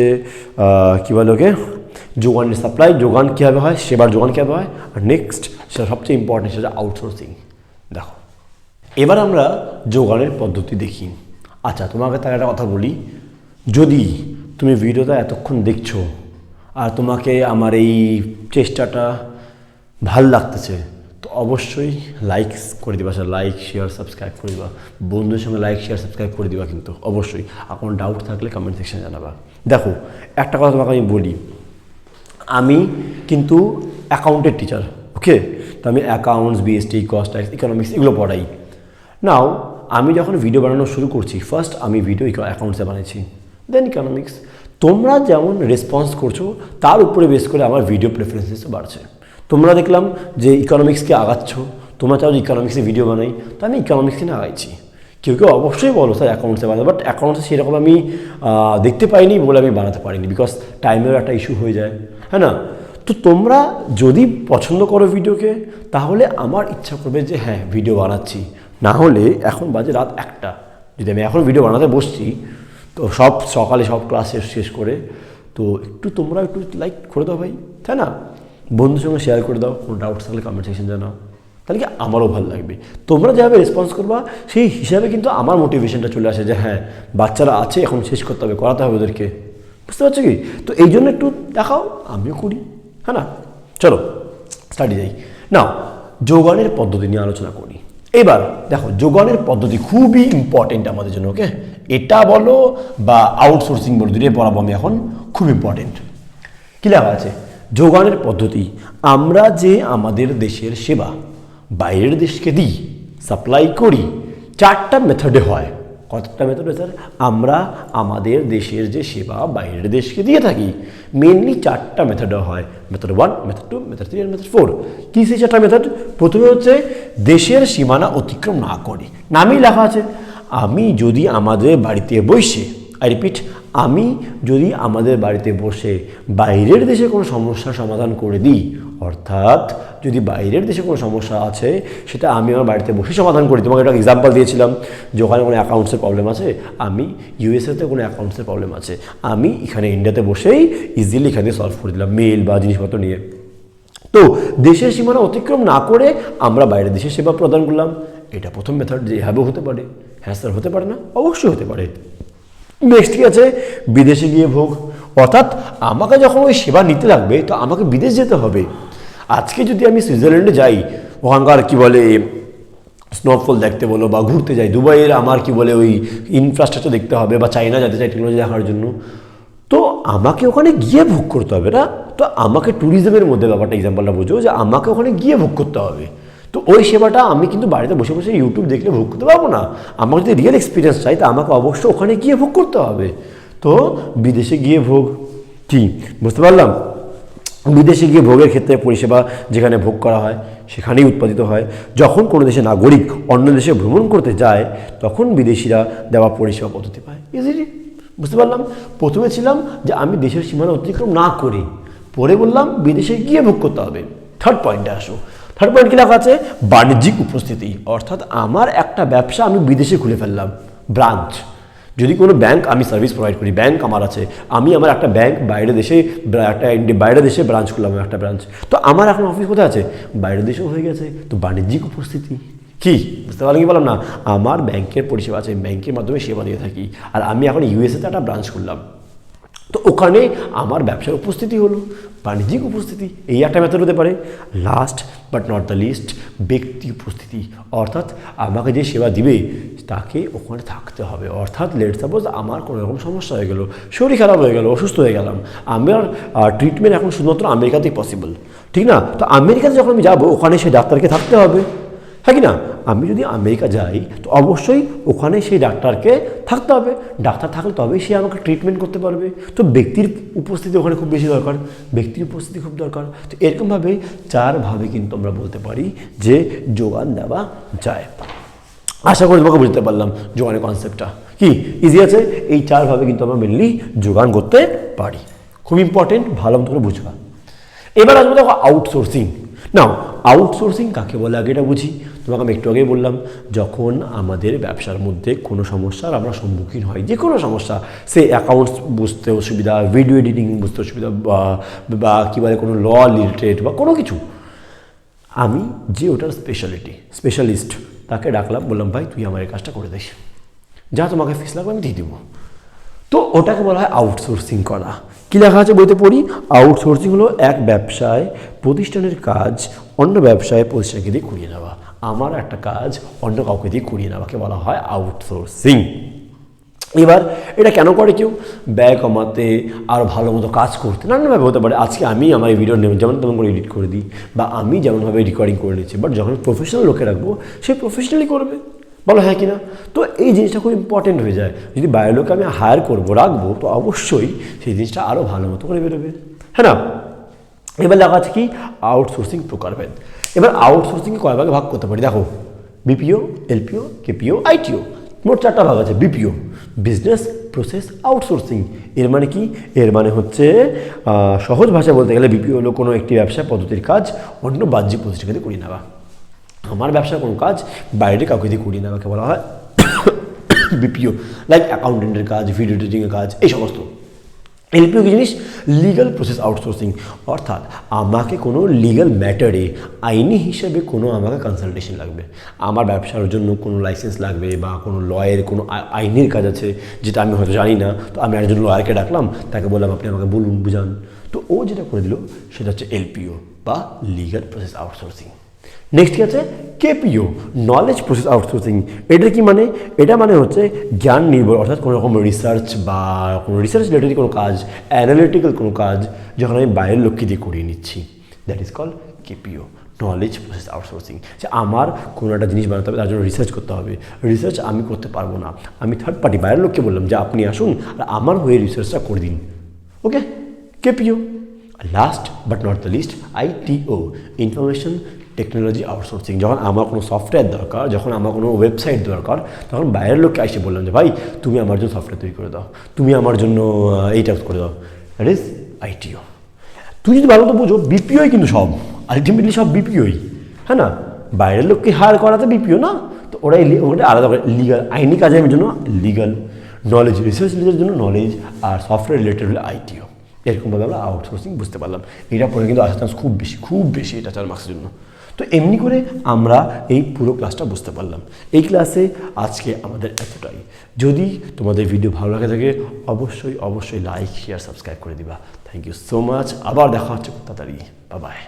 কী বলে ওকে, যোগানের সাপ্লাই, যোগান কীভাবে হয়, সেবার যোগান কীভাবে হয়, আর নেক্সট সেটা সবচেয়ে ইম্পর্টেন্ট, সেটা আউটসোর্সিং। দেখো এবার আমরা যোগানের পদ্ধতি দেখি। আচ্ছা, তোমাকে তার একটা কথা বলি, যদি তুমি ভিডিওটা এতক্ষণ দেখছো আর তোমাকে আমার এই চেষ্টাটা ভাল লাগতেছে, তো অবশ্যই লাইক করে দিবা, লাইক শেয়ার সাবস্ক্রাইব করে দিবা, বন্ধুদের সঙ্গে লাইক শেয়ার সাবস্ক্রাইব করে দিবা। কিন্তু অবশ্যই আর কোনো ডাউট থাকলে কমেন্ট সেকশনে জানাবা। দেখো একটা কথা তোমাকে আমি বলি, আমি কিন্তু অ্যাকাউন্টের টিচার, ওকে, তো আমি accounts, BST, cost, tax, economics এগুলো পড়াই। নাও আমি যখন ভিডিও বানানো শুরু করছি, ফার্স্ট আমি ভিডিও অ্যাকাউন্টসে বানিয়েছি, দেন ইকোনমিক্স। তোমরা যেমন রেসপন্স করছো তার উপরে বেস করে আমার ভিডিও প্রেফারেন্সেসও বাড়ছে। তোমরা দেখলাম যে ইকোনমিক্সকে আগাচ্ছ, তোমরা চাও যে ইকোনমিক্সে ভিডিও বানাই, তো আমি ইকোনমিক্সকে নিয়ে আগাইছি। কেউ কেউ অবশ্যই বলো স্যার অ্যাকাউন্টসে বানাতে, বাট অ্যাকাউন্টসে সেরকম আমি দেখতে পাইনি বলে আমি বানাতে পারিনি, বিকজ টাইমের একটা ইস্যু হয়ে যায়, হ্যাঁ না। তো তোমরা যদি পছন্দ করো ভিডিওকে, তাহলে আমার ইচ্ছা করবে যে হ্যাঁ ভিডিও বানাচ্ছি। না হলে এখন বাজে রাত 1টা, যদি আমি এখন ভিডিও বানাতে বসছি, তো সকালে সব ক্লাস শেষ করে, তো তোমরা একটু লাইক করে দাও ভাই, তাই না, বন্ধুর সঙ্গে শেয়ার করে দাও, কোনো ডাউটস থাকলে কমেন্ট সেকশন জানাও, তাহলে কি আমারও ভালো লাগবে। তোমরা যেভাবে রেসপন্স করবা সেই হিসাবে কিন্তু আমার মোটিভেশনটা চলে আসে যে হ্যাঁ বাচ্চারা আছে, এখন শেষ করতে হবে, করাতে হবে ওদেরকে, বুঝতে পারছো কি। তো এই জন্য একটু দেখাও, আমিও করি, হ্যাঁ না। চলো স্টাডি যাই। নাও যোগানের পদ্ধতি নিয়ে আলোচনা করি। এবার দেখো যোগানের পদ্ধতি খুবই ইম্পর্টেন্ট আমাদের জন্য, ওকে, এটা বলো বা আউটসোর্সিং বলো, দুটোই পড়াবো আমি এখন, খুব ইম্পর্টেন্ট। কী লেখা আছে, যোগানের পদ্ধতি, আমরা যে আমাদের দেশের সেবা বাইরের দেশকে দিই, সাপ্লাই করি, 4টা মেথডে হয়। কতটা মেথডে স্যার? আমরা আমাদের দেশের যে সেবা বাইরের দেশকে দিয়ে থাকি, মেনলি 4টা মেথডে হয়, মেথড 1, মেথড 2, মেথড 3 আর মেথড 4। কী সেই 4টা মেথড? প্রথমে হচ্ছে দেশের সীমানা অতিক্রম না করে, নামেই লেখা আছে, আমি যদি আমাদের বাড়িতে বসে, আই রিপিট, আমি যদি আমাদের বাড়িতে বসে বাইরের দেশে কোনো সমস্যার সমাধান করে দিই, অর্থাৎ যদি বাইরের দেশে কোনো সমস্যা আছে সেটা আমি আমার বাড়িতে বসে সমাধান করি। তোমাকে একটা এক্সাম্পল দিয়েছিলাম যে ওখানে কোনো অ্যাকাউন্টসের প্রবলেম আছে, আমি ইউএসএতে কোনো অ্যাকাউন্টসের প্রবলেম আছে, আমি এখানে ইন্ডিয়াতে বসেই ইজিলি এখানে সলভ করে দিলাম মেল বা জিনিসপত্র নিয়ে। তো দেশের সীমানা অতিক্রম না করে আমরা বাইরের দেশে সেবা প্রদান করলাম, এটা প্রথম মেথড। যে এভাবেও হতে পারে, হ্যাঁ স্যার হতে পারে না, অবশ্যই হতে পারে। নেক্সট কি আছে, বিদেশে গিয়ে ভোগ, অর্থাৎ আমাকে যখন ওই সেবা নিতে লাগবে তো আমাকে বিদেশ যেতে হবে। আজকে যদি আমি সুইজারল্যান্ডে যাই, ওখানকার কি বলে স্নোফল দেখতে বলো বা ঘুরতে যাই দুবাইয়ের, আমার কি বলে ওই ইনফ্রাস্ট্রাকচার দেখতে হবে, বা চাইনা যেতে চাই টেকনোলজি দেখার জন্য, তো আমাকে ওখানে গিয়ে ভোগ করতে হবে না? তো আমাকে ট্যুরিজমের মধ্যে ব্যাপারটা এক্সাম্পলটা বোঝো যে আমাকে ওখানে গিয়ে ভোগ করতে হবে। তো ওই সেবাটা আমি কিন্তু বাড়িতে বসে বসে ইউটিউব দেখলে ভোগ করতে পারবো না। আমার যদি রিয়েল এক্সপিরিয়েন্স চাই তা আমাকে অবশ্যই ওখানে গিয়ে ভোগ করতে হবে। তো বিদেশে গিয়ে ভোগ কি বুঝতে পারলাম? বিদেশে গিয়ে ভোগের ক্ষেত্রে পরিষেবা যেখানে ভোগ করা হয় সেখানেই উৎপাদিত হয়। যখন কোনো দেশের নাগরিক অন্য দেশে ভ্রমণ করতে যায় তখন বিদেশিরা দেওয়া পরিষেবা পদ্ধতি পায়। ইজিলি বুঝতে পারলাম। প্রথমে ছিলাম যে আমি দেশের সীমানা অতিক্রম না করি, পরে বললাম বিদেশে গিয়ে ভোগ করতে হবে। থার্ড পয়েন্টে আসো। থার্ড পয়েন্ট কী লেখা আছে? বাণিজ্যিক উপস্থিতি, অর্থাৎ আমার একটা ব্যবসা আমি বিদেশে খুলে ফেললাম, ব্রাঞ্চ। যদি কোনো ব্যাংক আমি সার্ভিস প্রোভাইড করি, ব্যাংক আমার আছে, আমি আমার একটা ব্যাংক বাইরের দেশে বাইরের দেশে ব্রাঞ্চ খুললাম, একটা ব্রাঞ্চ, তো আমার এখন অফিস কোথায় আছে? বাইরের দেশেও হয়ে গেছে, তো বাণিজ্যিক উপস্থিতি কি বুঝতে পারলাম? কি বললাম না, আমার ব্যাংকের পরিষেবা আছে, ব্যাংকের মাধ্যমে সেবা দিয়ে থাকি, আর আমি এখন ইউএসএতে একটা ব্রাঞ্চ খুললাম, তো ওখানে আমার ব্যবসার উপস্থিতি হলো, বাণিজ্যিক উপস্থিতি। এই একটা মেথড হতে পারে। Last but not the least, ব্যক্তি উপস্থিতি, অর্থাৎ আমাকে যে সেবা দিবে তাকে ওখানে থাকতে হবে। অর্থাৎ লেট সাপোজ আমার কোনো রকম সমস্যা হয়ে গেল, শরীর খারাপ হয়ে গেল, অসুস্থ হয়ে গেলাম, আমার ট্রিটমেন্ট এখন শুধুমাত্র আমেরিকাতেই পসিবল, ঠিক না? তো আমেরিকাতে যখন আমি যাবো ওখানে সেই ডাক্তারকে থাকতে হবে, হ্যাঁ কি না? আমি যদি আমেরিকা যাই তো অবশ্যই ওখানে সেই ডাক্তারকে থাকতে হবে, ডাক্তার থাকলে তবেই সে আমাকে ট্রিটমেন্ট করতে পারবে। তো ব্যক্তির উপস্থিতি ওখানে খুব বেশি দরকার, ব্যক্তির উপস্থিতি খুব দরকার। তো এরকমভাবে চারভাবে কিন্তু আমরা বলতে পারি যে যোগান দেওয়া যায়। আশা করি তোমাকে বুঝতে পারলাম যোগানের কনসেপ্টটা কি ইজি আছে। এই চারভাবে কিন্তু আমরা মেনলি যোগান করতে পারি, খুব ইম্পর্টেন্ট, ভালো মতো করে বুঝবা। এবার আসবো দেখো আউটসোর্সিং। নাও আউটসোর্সিং কাকে বলে আগে এটা বুঝি। তোমাকে আমি একটু আগেই বললাম, যখন আমাদের ব্যবসার মধ্যে কোনো সমস্যার আমরা সম্মুখীন হই, যে কোনো সমস্যা, সে অ্যাকাউন্টস বুঝতে অসুবিধা, ভিডিও এডিটিং বুঝতে অসুবিধা, বা কী বলে কোনো ল রিলেটেড বা কোনো কিছু, আমি যে ওটার স্পেশালিস্ট তাকে ডাকলাম, বললাম ভাই তুই আমার এই কাজটা করে দিস, যা তোমাকে ফিস লাগবে আমি দিয়ে দেবো। তো ওটাকে বলা হয় আউটসোর্সিং করা। কী লেখা আছে বইতে পড়ি? আউটসোর্সিং হলো এক ব্যবসায় প্রতিষ্ঠানের কাজ অন্য ব্যবসায় প্রতিষ্ঠানকে দিয়ে করিয়ে নেওয়া। আমার একটা কাজ অন্য কাউকে দিয়ে করিয়ে নেওয়াকে বলা হয় আউটসোর্সিং। এবার এটা কেন করে কেউ? ব্যয় কমাতে, আরও ভালো মতো কাজ করতে, নানানভাবে হতে পারে। আজকে আমি আমার এই ভিডিও যেমন তেমন করে এডিট করে দিই, বা আমি যেমনভাবে রেকর্ডিং করে নিচ্ছি, বাট যখন প্রফেশনাল লোকে রাখবো সে প্রফেশনালি করবে, বলো হ্যাঁ কি না? তো এই জিনিসটা খুব ইম্পর্টেন্ট হয়ে যায়। যদি বাইরের লোককে আমি হায়ার করবো, রাখবো, তো অবশ্যই সেই জিনিসটা আরও ভালো মতো করে বেরোবে, হ্যাঁ না? এবার লেখা আছে কি? আউটসোর্সিং প্রকারভেদ। এবার আউটসোর্সিংকে কয় ভাগে ভাগ করতে পারি দেখো? বিপিও, এলপিও, কেপিও, আইটিও, মোট চারটা ভাগ আছে। BPO, business process outsourcing. এর মানে কি? এর মানে হচ্ছে সহজ ভাষায় বলতে গেলে বিপিও হলো কোনো একটি ব্যবসা পদ্ধতির কাজ অন্য বাহ্যিক প্রতিষ্ঠানকে করিয়ে নেওয়া। আমার ব্যবসার কোনো কাজ বাইরে কাউকে দিয়ে করিয়ে নেওয়াকে বলা হয় বিপিও, লাইক অ্যাকাউন্টেন্টের কাজ, ভিডিও এডিটিংয়ের কাজ, এই সমস্ত। এলপিও কি জিনিস? লিগাল প্রসেস আউটসোর্সিং, অর্থাৎ আমাকে কোনো লিগাল ম্যাটারে আইনি হিসেবে কোনো আমাকে কনসালটেশন লাগবে, আমার ব্যবসার জন্য কোনো লাইসেন্স লাগবে, বা কোনো লয়ের কোনো আইনের কাজ আছে যেটা আমি হয়তো জানি না, তো আমি একজন লয়ারকে ডাকলাম, তাকে বললাম আপনি আমাকে বলুন, বুঝান, তো ও যেটা করে দিল সেটা হচ্ছে এলপিও বা লিগাল প্রসেস আউটসোর্সিং। নেক্সট কি আছে? কেপিও, নলেজ প্রসেস আউটসোর্সিং। এটা কি মানে? এটা মানে হচ্ছে জ্ঞান নির্ভর, অর্থাৎ কোনো রকম রিসার্চ বা কোনো রিসার্চ রিলেটেড কোনো কাজ, অ্যানালিটিক্যাল কোনো কাজ যখন আমি বাইরের লোককে দিয়ে করিয়ে নিচ্ছি, that is call KPO, knowledge process outsourcing. যে আমার কোনো একটা জিনিস বানাতে হবে, তার জন্য রিসার্চ করতে হবে, রিসার্চ আমি করতে পারবো না, আমি থার্ড পার্টি বাইরের লোককে বললাম যে আপনি আসুন আর আমার হয়ে রিসার্চটা করে দিন, okay, KPO. Last but not the least, ITO, information technology outsourcing. যখন আমার কোনো সফটওয়্যার দরকার, যখন আমার কোনো ওয়েবসাইট দরকার, তখন বাইরের লোককে এসে বললাম যে ভাই তুমি আমার জন্য সফটওয়্যার তৈরি করে দাও, তুমি আমার জন্য এইটা করে দাও, দ্যাট ইজ আইটিও। তুই যদি ভালো তো বুঝো, বিপিওই কিন্তু সব, আলটিমেটলি সব বিপিওই, হ্যাঁ না? বাইরের লোককে হায়ার করাতে বিপিও না, তো ওরাই ওটা আলাদা করে লিগাল, আইনি কাজের জন্য লিগাল, নলেজ রিসার্চ রিলেটেড জন্য নলেজ, আর সফটওয়্যার রিলেটেড হলে আইটিও। এরকমভাবে আমরা আউটসোর্সিং বুঝতে পারলাম। এটা পরে কিন্তু আসার চান্স খুব বেশি এটা 4 মার্কসের জন্য। তো এমনি করে আমরা এই পুরো ক্লাসটা বুঝতে পারলাম। এই ক্লাসে আজকে আমাদের এতটাই। যদি তোমাদের ভিডিও ভালো লাগে থাকে অবশ্যই লাইক, শেয়ার, সাবস্ক্রাইব করে দিবা। Thank you so much. আবার দেখা হচ্ছে খুব তাড়াতাড়ি। Bye by.